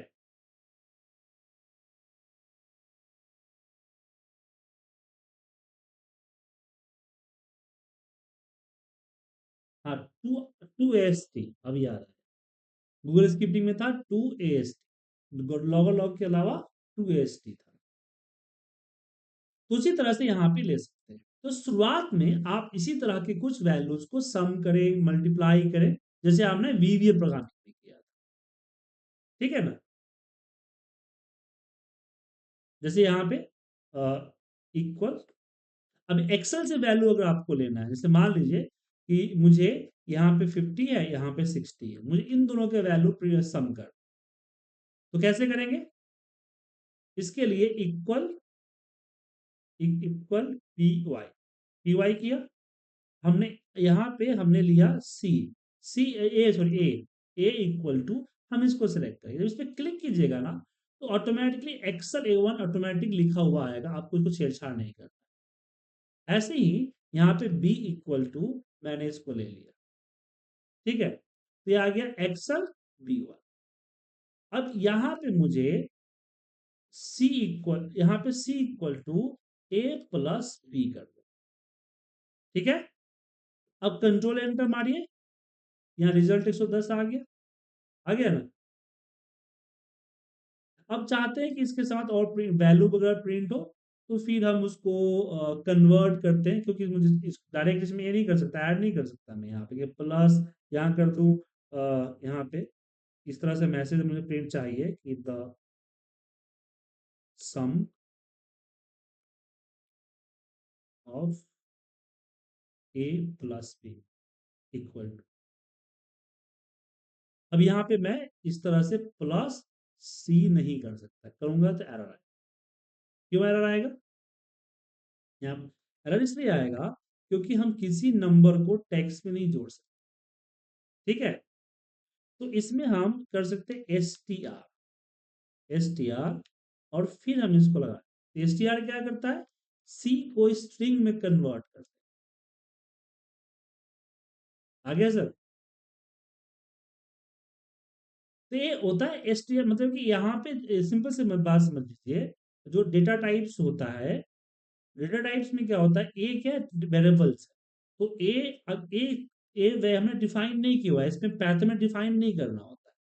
Speaker 1: हाँ, टू टू एस टी अभी आ रहा है। गूगल स्क्रिप्टिंग में था to S T, logger log के अलावा टू एस टी था। तो उसी तरह से यहाँ पे ले सकते हैं। तो शुरुआत में आप इसी तरह के कुछ वैल्यूज को सम करें, मल्टीप्लाई करें, जैसे आपने वीवीए प्रोग्रामिंग में किया था, ठीक है ना। जैसे यहाँ पे इक्वल, अब एक्सेल से वैल्यू अगर आपको लेना है, जैसे मान लीजिए कि मुझे यहाँ पे 50 है, यहाँ पे 60 है, मुझे इन दोनों के वैल्यू सम कर, तो कैसे करेंगे? इसके लिए इक्वल इक्वल पी वाई किया हमने। यहाँ पे हमने लिया सी, सी ए सॉरी ए इक्वल टू, हम इसको सेलेक्ट करेंगे। जब इस पर क्लिक कीजिएगा ना, तो ऑटोमेटिकली एक्सेल A1 ऑटोमेटिक लिखा हुआ आएगा, आपको इसको छेड़छाड़ नहीं करना। ऐसे ही यहाँ पे बी इक्वल टू, मैंने इसको ले लिया, ठीक है। तो ये आ गया एक्सेल B1। अब यहाँ पे मुझे सी इक्वल, यहाँ पे C equal to A plus B कर दो, ठीक है। अब कंट्रोल एंटर मारिए, यहाँ रिजल्ट 110 आ गया ना। अब चाहते हैं कि इसके साथ और वैल्यू वगैरह प्रिंट हो, तो फिर हम उसको कन्वर्ट करते हैं, क्योंकि मुझे इस डायरेक्ट इसमें ये नहीं कर सकता, ऐड नहीं कर सकता मैं यहाँ पे प्लस, यहाँ कर दूँ यहाँ पे इस तरह से मैसेज मुझे प्रिंट चाहिए कि the sum of A plus B equal to. अब यहाँ पे मैं इस तरह से प्लस सी नहीं कर सकता, करूंगा तो एरर आएगा। क्यों एरर आएगा? यहाँ एरर इसलिए आएगा क्योंकि हम किसी नंबर को टेक्स्ट में नहीं जोड़ सकते, ठीक है। तो इसमें हम कर सकते हैं एस टी आर, और फिर हम इसको लगा, एस टी आर क्या करता है, सी को स्ट्रिंग में कन्वर्ट करता है। आ गया सर? तो ये होता है एस टी आर, मतलब कि यहाँ पे सिंपल से बात समझ लीजिए, जो डेटा टाइप्स होता है, डेटा टाइप्स में क्या होता है, ए क्या वेरिएबल्स है। तो ए वे हमने डिफाइन नहीं किया हुआ है, इसमें पैथर्न में डिफाइन नहीं करना होता है।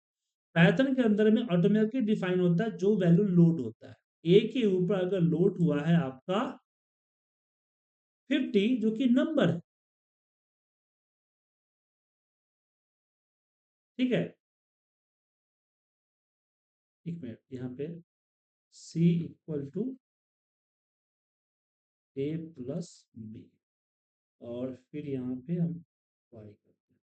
Speaker 1: पैथर्न के अंदर में ऑटोमेटिकली डिफाइन होता है जो वैल्यू लोड होता है। ए के ऊपर अगर लोड हुआ है आपका 50, जो कि नंबर है, ठीक है। एक मिनट, यहाँ पे C equal to A plus B, और फिर यहाँ पे हम वाई करते हैं।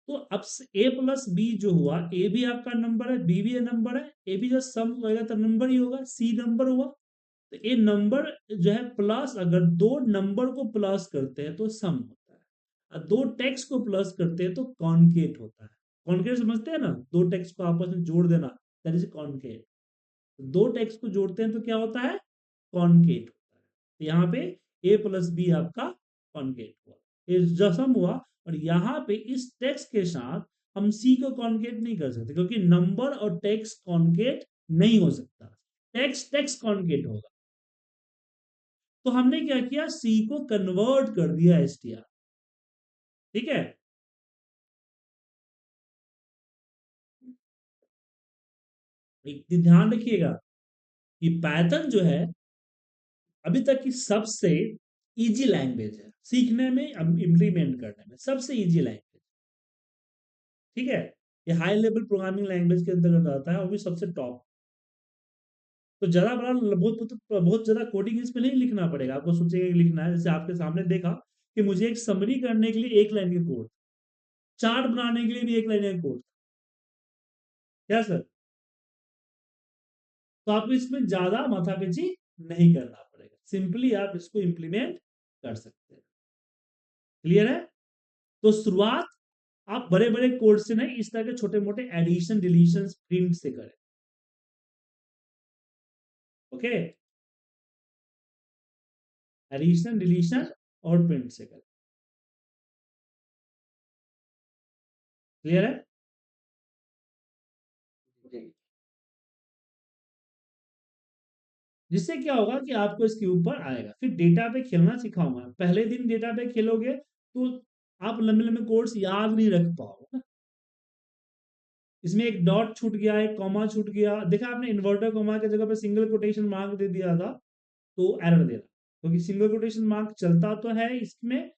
Speaker 1: तो अब ए प्लस बी जो हुआ, ए भी आपका नंबर है, बी भी नंबर है, ए भी जब सम होगा तो नंबर ही होगा, सी नंबर हुआ। तो ये नंबर जो है प्लस, अगर दो नंबर को प्लस करते हैं तो सम होता है, और दो टेक्स्ट को प्लस करते हैं तो कॉन्केट होता है। कॉन्केट समझते हैं ना, दो टेक्स्ट को आपस में जोड़ देना, दैट इज कॉन्केट। दो टेक्स्ट को जोड़ते हैं तो क्या होता है, कॉन्केट होता है। तो यहाँ पे ए प्लस बी आपका कॉन्केट हुआ, ये जसम हुआ। और यहाँ पे इस टेक्स्ट के साथ हम सी को कॉन्केट नहीं कर सकते, क्योंकि नंबर और टेक्स्ट कॉन्केट नहीं हो सकता, टेक्स्ट टेक्स्ट कॉन्केट होगा। तो हमने क्या किया, सी को कन्वर्ट कर दिया एसटीआर। ठीक है, एक ध्यान रखिएगा कि पाइथन जो है अभी तक की सबसे इजी लैंग्वेज है सीखने में, इम्प्लीमेंट करने में सबसे इजी लैंग्वेज। ठीक है, ये हाई लेवल प्रोग्रामिंग लैंग्वेज के अंतर्गत आता है, और भी सबसे टॉप। तो ज्यादा बड़ा बहुत ज्यादा कोडिंग इसमें नहीं लिखना पड़ेगा आपको, सोचेगा कि लिखना है। जैसे आपके सामने देखा कि मुझे एक समरी करने के लिए एक लाइन का कोड, चार्ट बनाने के लिए भी एक लाइन का कोड, क्या सर? तो आपको इसमें ज्यादा माथापच्ची नहीं करना पड़ेगा, सिंपली आप इसको इंप्लीमेंट कर सकते हैं। क्लियर है? तो शुरुआत आप बड़े बड़े कोड से नहीं, इस तरह के छोटे मोटे एडिशन डिलीशन प्रिंट से करें। ओके, एडिशन डिलीशन और प्रिंट से करें। क्लियर है?
Speaker 2: जी।
Speaker 1: जिससे क्या होगा कि आपको इसके ऊपर आएगा। फिर डेटा पे खेलना सिखाऊंगा, पहले दिन डेटा पे खेलोगे तो आप लंबे लंबे कोड्स याद नहीं रख पाओगे। इसमें एक डॉट छूट गया, एक कॉमा छूट गया, देखा आपने, इन्वर्टर कॉमा की जगह पे सिंगल कोटेशन मार्क दे दिया था तो एरर दे रहा, क्योंकि सिंगल कोटेशन मार्क चलता तो है इसमें,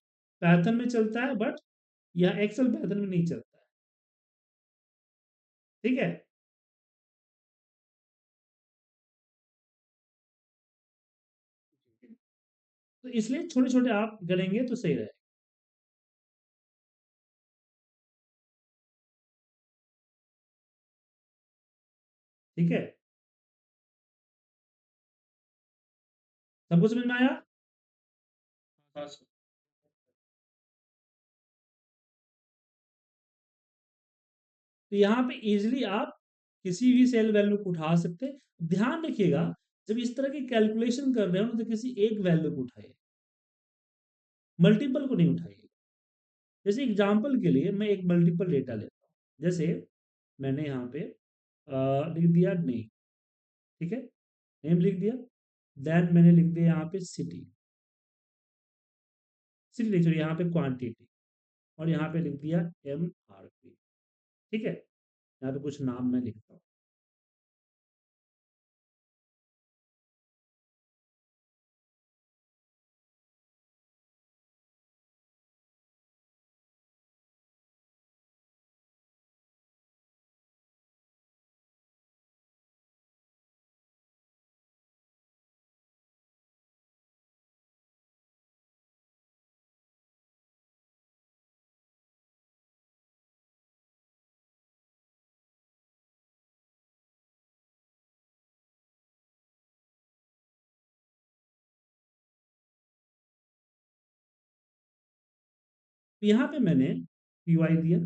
Speaker 1: पैथन में चलता है, बट यह एक्सेल पैथन में नहीं चलता है। ठीक है, तो इसलिए छोटे छोटे आप करेंगे तो सही रहेगा। ठीक है, सबको समझ में आया?
Speaker 3: हाँ सर।
Speaker 1: तो यहाँ पे इजिली आप किसी भी सेल वैल्यू को उठा सकते हैं। ध्यान रखिएगा, जब इस तरह की कैलकुलेशन कर रहे हो ना, तो किसी एक वैल्यू को उठाइए, मल्टीपल को नहीं उठाइए। जैसे एग्जांपल के लिए मैं एक मल्टीपल डेटा लेता हूँ, जैसे मैंने यहाँ पे लिख दिया नेम। ठीक है, नेम लिख दिया, देन मैंने लिख दिया यहाँ पे सिटी, सिटी लिख दिया यहाँ पे क्वांटिटी, और यहाँ पे लिख दिया MRP। ठीक है, यहाँ पे कुछ नाम मैं लिखता हूँ। तो यहाँ पे मैंने PY दिया,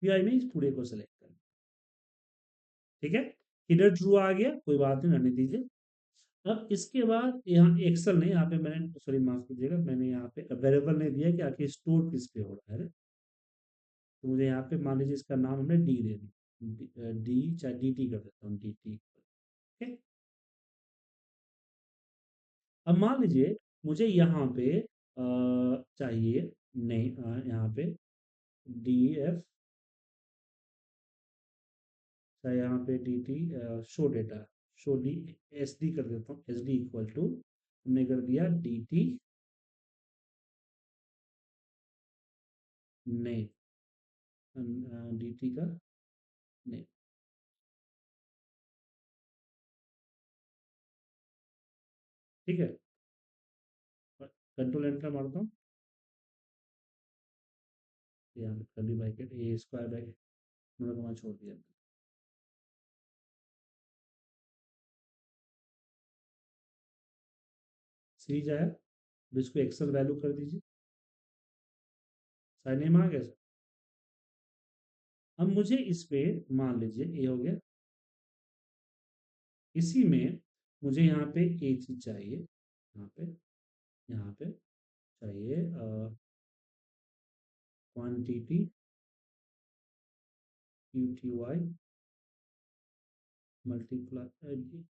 Speaker 1: PY में इस पूरे को सेलेक्ट कर। ठीक है, इधर ट्रू आ गया, कोई बात नहीं, रहने दीजिए। अब इसके बाद यहाँ एक्सेल नहीं, यहाँ पे मैंने, सॉरी माफ कीजिएगा, मैंने यहाँ पे वेरिएबल नहीं दिया कि आखिर स्टोर किस पे हो रहा है। तो मुझे यहाँ पे मान लीजिए इसका नाम हमने डी दे दी, डी चाहे DT कर देता हूँ, DT। ठीक, अब मान लीजिए मुझे यहाँ पे चाहिए, नहीं यहाँ पे DF, चाहे यहाँ पे DT, show data, show D, SD कर देता हूँ, SD इक्वल टू, हमने कर दिया DT नहीं, DT का नहीं, ठीक है, कंट्रोल एंटर मारता हूँ, यहाँ पे कर्ली ब्रैकेट ए स्क्वायर ब्रैकेट मैंने वहाँ छोड़ दिया। सीरीज आया, अब इसको एक्सेल वैल्यू कर दीजिए, साइन नेम आ गया सर। अब मुझे इस पे मान लीजिए ए हो गया, इसी में मुझे यहाँ पे एक चीज चाहिए, यहाँ पे चाहिए quantity Q T Y multiply D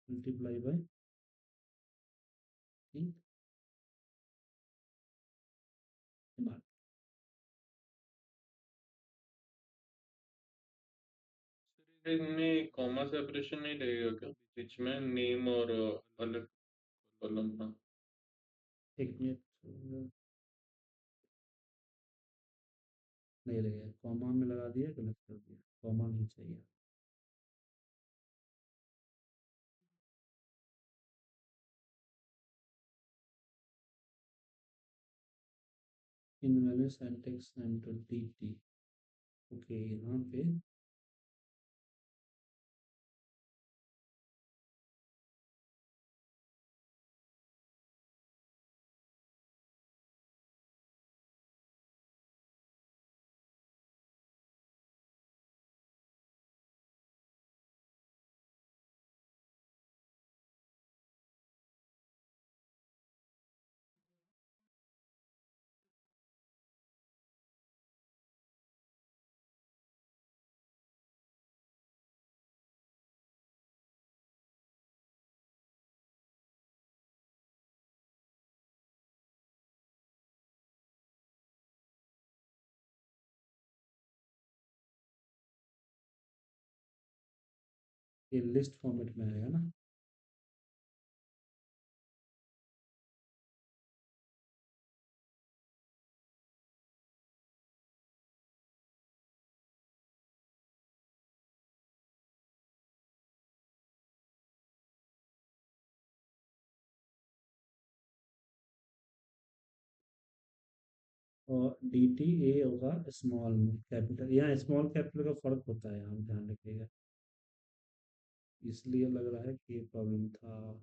Speaker 1: multiply by T.
Speaker 3: इनमें कॉमा सेपरेशन नहीं रहेगा क्या बीच में नेम और अलग कॉलम का?
Speaker 1: एक मिनट, नहीं लगेगा, कॉमा में लगा दिया, गलत कर दिया, कॉमा नहीं चाहिए। Invalid syntax enter D T, okay यहाँ पे ये लिस्ट फॉर्मेट में आएगा ना। और डी टी ए होगा स्मॉल में, कैपिटल, यहाँ स्मॉल कैपिटल का फर्क होता है, यहाँ ध्यान रखिएगा, इसलिए लग रहा है कि ये प्रॉब्लम था।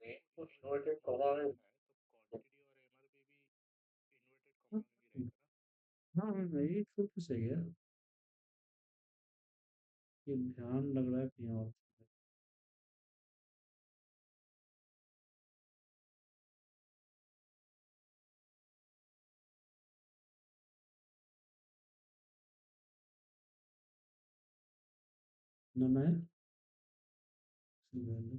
Speaker 2: इन्वर्टेड कॉमा में
Speaker 1: हाँ हाँ हाँ, ये फिर तो सही है, ये ध्यान लग रहा है कहीं और। ना मैं क्या हो गया,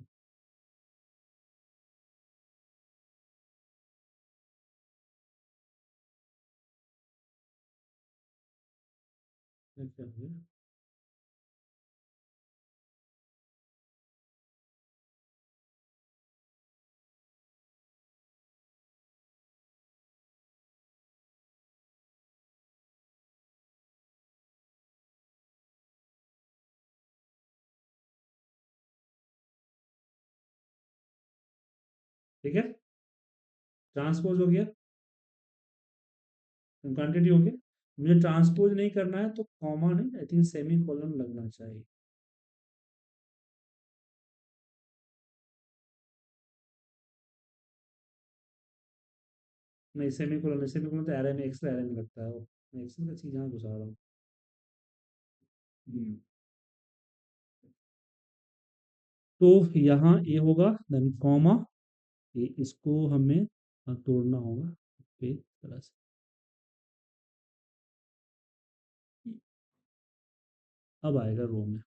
Speaker 1: ठीक है, ट्रांसपोज हो गया, क्वांटिटी हो गया, मुझे ट्रांसपोज नहीं करना है तो कॉमा नहीं, आई थिंक सेमी कॉलन लगना चाहिए। नहीं सेमी कॉलन तो एरे में, एक्स्ट्रा एरे में लगता है वो, मैं एक्सेल का चीज यहाँ घुसा रहा हूँ। तो यहाँ ये होगा, देन कॉमा, ये इसको हमें तोड़ना होगा पे तरह से, अब आएगा रो में,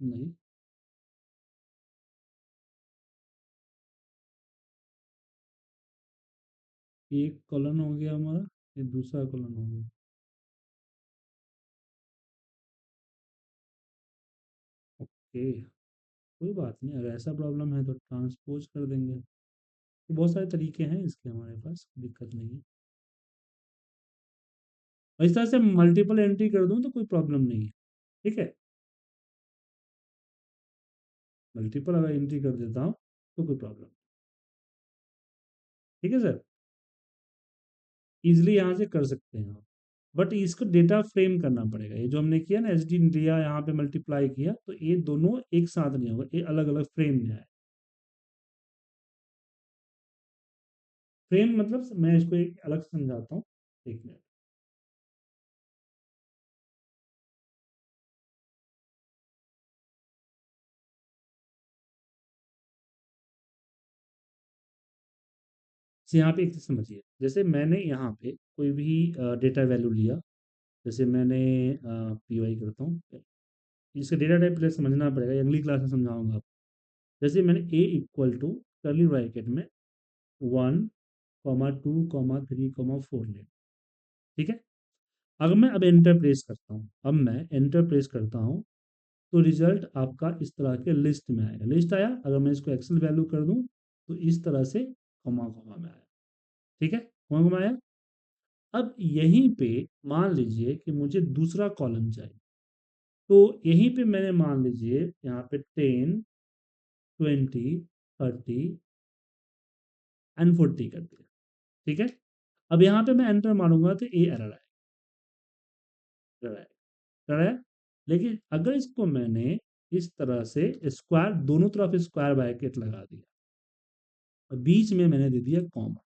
Speaker 1: नहीं एक कॉलन हो गया हमारा, ये दूसरा कॉलन हो गया। ओके, कोई बात नहीं, अगर ऐसा प्रॉब्लम है तो ट्रांसपोज कर देंगे। तो बहुत सारे तरीके हैं इसके हमारे पास, दिक्कत नहीं है। और इस तरह से मल्टीपल एंट्री कर दूं तो कोई प्रॉब्लम नहीं है, ठीक है। मल्टीपल अगर एंट्री कर देता हूँ तो कोई प्रॉब्लम, ठीक है सर। इजिली यहाँ से कर सकते हैं आप, बट इसको डेटा फ्रेम करना पड़ेगा। ये जो हमने किया ना, एच डी लिया यहाँ पे मल्टीप्लाई किया, तो ये दोनों एक साथ नहीं होगा, ये अलग अलग फ्रेम में आए। फ्रेम मतलब मैं इसको एक अलग से समझाता हूँ, एक मिनट। यहाँ पे एक चीज समझिए, जैसे मैंने यहाँ पे कोई भी डेटा वैल्यू लिया, जैसे मैंने पी वाई करता हूँ, इसका डेटा टाइप पहले समझना पड़ेगा, ये अगली क्लास में समझाऊंगा आपको। जैसे मैंने ए इक्वल टू कर्ली ब्रैकेट में 1, 2, 3, 4 ले, ठीक है। अगर मैं अब एंटर प्रेस करता हूँ, अब मैं एंटर प्रेस करता हूँ, तो रिजल्ट आपका इस तरह के लिस्ट में आएगा। लिस्ट आया, अगर मैं इसको एक्सेल वैल्यू कर दूं तो इस तरह से कॉमा कॉमा में आया, ठीक है, कॉमा कॉमा आया। अब यहीं पे मान लीजिए कि मुझे दूसरा कॉलम चाहिए, तो यहीं पे मैंने मान लीजिए यहाँ पे 10, 20, 30 एंड 40 कर दिया, ठीक है। अब यहाँ पे मैं एंटर मारूंगा तो ए एरर आएगा, एरर आएगा, एरर आया। लेकिन अगर इसको मैंने इस तरह से स्क्वायर, दोनों तरफ स्क्वायर ब्रैकेट लगा दिया और बीच में मैंने दे दिया कॉमा,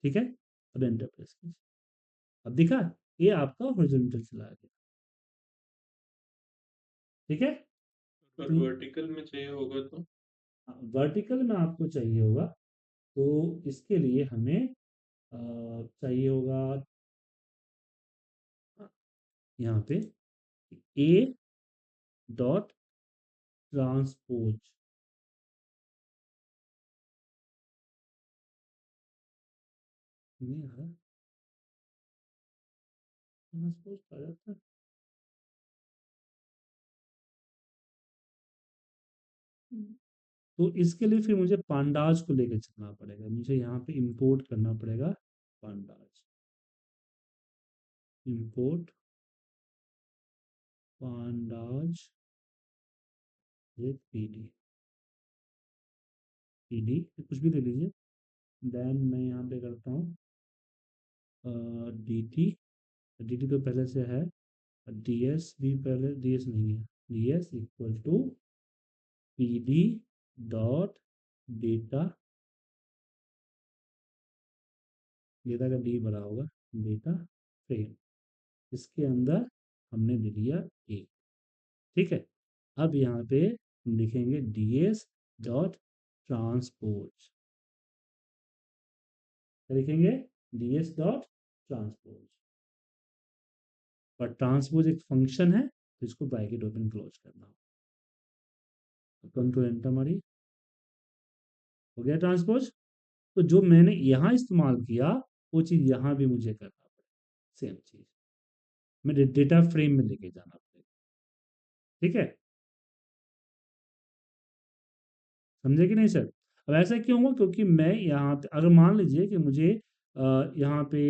Speaker 1: ठीक है। अब एंटर प्रेस कीजिए, अब दिखा, ये आपका हॉरिजॉन्टल चला गया, ठीक है।
Speaker 3: अगर
Speaker 1: तो
Speaker 3: वर्टिकल में चाहिए होगा तो?
Speaker 1: वर्टिकल में आपको चाहिए होगा, तो इसके लिए हमें चाहिए होगा यहाँ पे ए डॉट ट्रांसपोज, नहीं आ रहा, ट्रांसपोज आ जाता है। तो इसके लिए फिर मुझे पांडाज को लेकर चलना पड़ेगा, मुझे यहाँ पे इंपोर्ट करना पड़ेगा pandas, import pandas PD, PD कुछ भी ले लीजिए। देन मैं यहाँ पे करता हूँ डी टी, डी टी तो पहले से है, डी एस भी पहले, डी एस नहीं है, D S equal to P D dot data, data का डी बड़ा होगा, डेटा फ्रेम, इसके अंदर हमने दे दिया ए, ठीक है। अब यहाँ पे हम लिखेंगे डी एस डॉट ट्रांसपोज, लिखेंगे डी एस डॉट ट्रांसपोज, और ट्रांसपोज एक फंक्शन है, तो इसको ब्रैकेट ओपन क्लोज करना, कंट्रोल एंटर मारिए, हो गया ट्रांसपोज। तो जो मैंने यहाँ इस्तेमाल किया वो चीज़ यहाँ भी मुझे करना पड़ेगा, सेम चीज़ मैं डेटा फ्रेम में लेके जाना पड़ेगा, ठीक है, समझे कि नहीं सर। अब ऐसा क्यों हुआ, क्योंकि मैं यहाँ पे अगर मान लीजिए कि मुझे यहाँ पे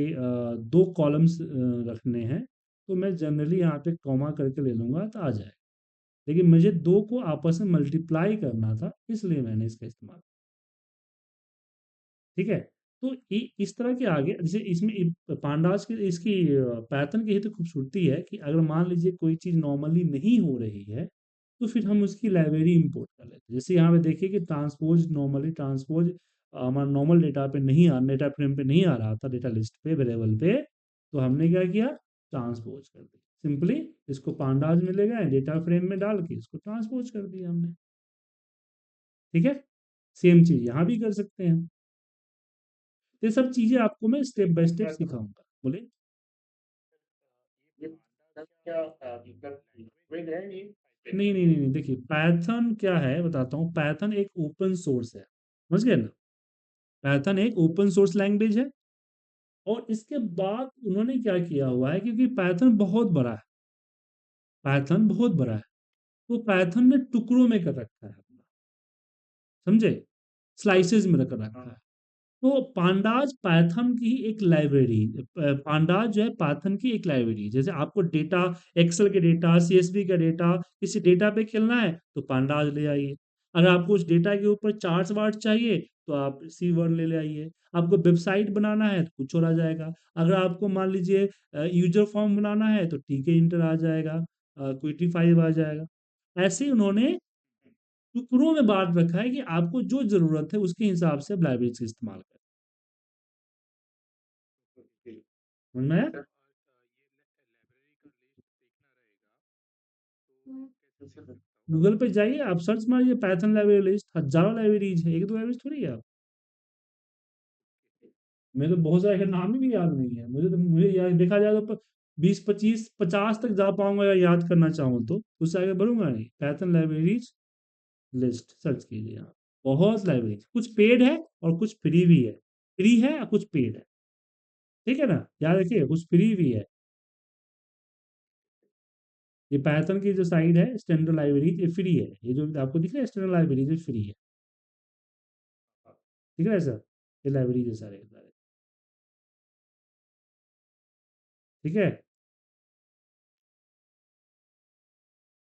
Speaker 1: दो कॉलम्स रखने हैं, तो मैं जनरली यहाँ पे कॉमा करके ले लूँगा तो आ जाए, लेकिन मुझे दो को आपस में मल्टीप्लाई करना था, इसलिए मैंने इसका इस्तेमाल, ठीक है। तो इस तरह के आगे जैसे इसमें पांडास की इसकी पैटर्न की ही तो खूबसूरती है कि अगर मान लीजिए कोई चीज़ नॉर्मली नहीं हो रही है, तो फिर हम उसकी लाइब्रेरी इंपोर्ट कर लेते हैं। जैसे यहाँ पे देखिए कि ट्रांसपोज, नॉर्मली ट्रांसपोज हमारा नॉर्मल डेटा पे नहीं आ, डेटा फ्रेम पे नहीं आ रहा था, डेटा लिस्ट पे वेरिएबल पे, तो हमने क्या किया, ट्रांसपोज कर दिया, सिंपली इसको पांडाज में ले गए, डेटा फ्रेम में डाल के इसको ट्रांसपोज कर दिया हमने, ठीक है। सेम चीज़ यहाँ भी कर सकते हैं। ये सब चीज़ें आपको मैं स्टेप बाय स्टेप सिखाऊंगा, बोले।
Speaker 2: ये क्या मतलब लैंग्वेज है ये?
Speaker 1: नहीं नहीं नहीं नहीं, देखिए पाइथन क्या है बताता हूँ, पाइथन एक ओपन सोर्स है, समझ गए ना। पाइथन एक ओपन सोर्स लैंग्वेज है। और इसके बाद उन्होंने क्या किया हुआ है, क्योंकि पाइथन बहुत बड़ा है, पाइथन बहुत बड़ा है, तो पाइथन ने टुकड़ों में कर रखा है अपना, समझे, स्लाइसेस में कर रखा है। तो पांडाज पाइथन की एक लाइब्रेरी, पांडाज जो है पाइथन की एक लाइब्रेरी। जैसे आपको डेटा, एक्सेल के डेटा, सीएसवी का डेटा, किसी डेटा पे खेलना है तो पांडाज ले आइए। अगर आपको उस डेटा के ऊपर चार्ट्स वार्ट चाहिए तो आप सी वर्ड ले आइए। आपको वेबसाइट बनाना है तो कुछ और आ जाएगा। अगर आपको मान लीजिए यूजर फॉर्म बनाना है तो टीके इंटर आ जाएगा, क्विटी 5 आ जाएगा। ऐसे ही उन्होंने टुकड़ों में बांट रखा है कि आपको जो जरूरत है उसके हिसाब से लाइब्रेरी का इस्तेमाल करें। समझ में आया? गूगल पे जाइए, आप सर्च मारिए पाइथन लाइब्रेरी लिस्ट, हजारों लाइब्रेरीज है, एक दो लाइब्रेरी थोड़ी है। आप, मेरे तो बहुत सारे के नाम ही भी याद नहीं है मुझे, तो मुझे याद देखा जाए तो 20 25 50 तक जा पाऊंगा, या याद करना चाहूँ तो उससे आगे बढ़ूंगा नहीं। पाइथन लाइब्रेरीज लिस्ट सर्च कीजिए आप, बहुत लाइब्रेरी, कुछ पेड है और कुछ फ्री भी है, फ्री है और कुछ पेड है, ठीक है ना, याद रखिए कुछ फ्री भी है। ये पाइथन की जो साइट है स्टैंडर्ड लाइब्रेरी, ये फ्री है, ये जो आपको दिख रहा है स्टैंडर्ड लाइब्रेरी, ये फ्री है, ठीक है सर, ये लाइब्रेरी है सारे सारे, ठीक है।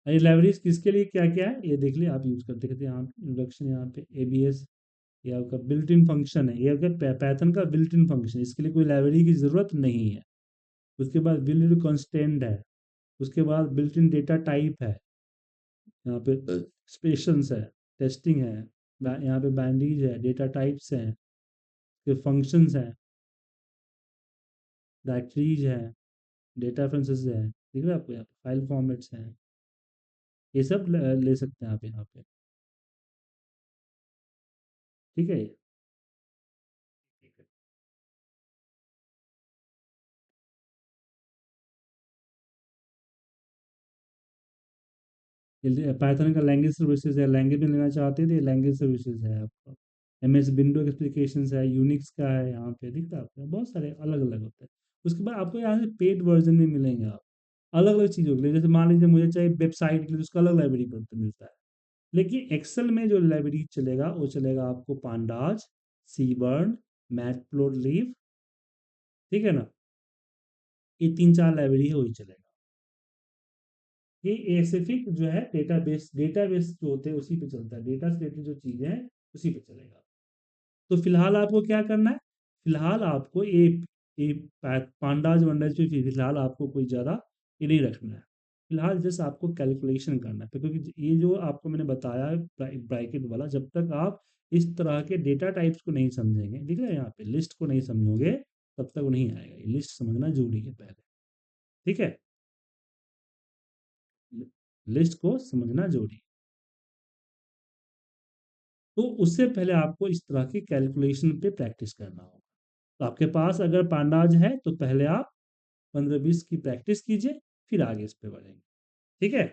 Speaker 1: ये लाइब्रेरीज किसके लिए क्या क्या है ये देख लिया, आप यूज करते रहते हैं। यहाँ इंट्रोडक्शन, यहाँ पे एबीएस, ये आपका बिल्ट इन फंक्शन है, ये आपका पाइथन का बिल्ट इन फंक्शन, इसके लिए कोई लाइब्रेरी की जरूरत नहीं है। उसके बाद बिल्ट इन कॉन्स्टेंट है, उसके बाद बिल्ट इन डेटा टाइप है, यहाँ पे स्पेशंस है, टेस्टिंग है, यहाँ पे बाइनरीज है, डेटा टाइप्स हैं, फिर फंक्शंस हैं, डायरेक्टरीज है, डेटा रेफरेंसेस है, ठीक है आपको, यहाँ पे फाइल फॉर्मेट्स हैं, ये सब ले सकते हैं आप यहाँ पे, ठीक है। ये पाइथन का लैंग्वेज सर्विसेज है, लैंग्वेज में लेना चाहते हैं तो ये लैंग्वेज सर्विसेज है आपका। एमएस विंडो एप्लीकेशन है, यूनिक्स का है, यहाँ पे दिखता है आपको, बहुत सारे अलग अलग होते हैं। उसके बाद आपको यहाँ से पेड वर्जन में मिलेंगे आप, अलग अलग चीज़ों के लिए। जैसे मान लीजिए मुझे चाहिए वेबसाइट के लिए, तो उसका अलग लाइब्रेरी पर तो मिलता है। लेकिन एक्सेल में जो लाइब्रेरी चलेगा वो चलेगा आपको पांडाज, सीबर्न, मैटप्लोटलिब, ठीक है ना, ये 3 4 लाइब्रेरी है, वही चलेगा। ये स्पेसिफिक जो है डेटाबेस जो होते हैं उसी पे चलता है, डेटा से रिलेटेड जो चीज़ें हैं उसी पे चलेगा। तो फिलहाल आपको क्या करना है, फिलहाल आपको ये पांडाज वंडाज पे फिलहाल आपको कोई ज़्यादा ये नहीं रखना है। फिलहाल जस्ट आपको कैलकुलेशन करना है, क्योंकि ये जो आपको मैंने बताया है ब्रैकेट वाला, जब तक आप इस तरह के डेटा टाइप्स को नहीं समझेंगे, दिख रहा है यहाँ पे लिस्ट को नहीं समझोगे, तब तक वो नहीं आएगा। ये लिस्ट समझना जरूरी है पहले, ठीक है, लिस्ट को समझना जरूरी है। तो उससे पहले आपको इस तरह की कैलकुलेशन पे प्रैक्टिस करना होगा। तो आपके पास अगर पांडाज है तो पहले आप 15 20 की प्रैक्टिस कीजिए, फिर आगे इस पे बढ़ेंगे, ठीक है।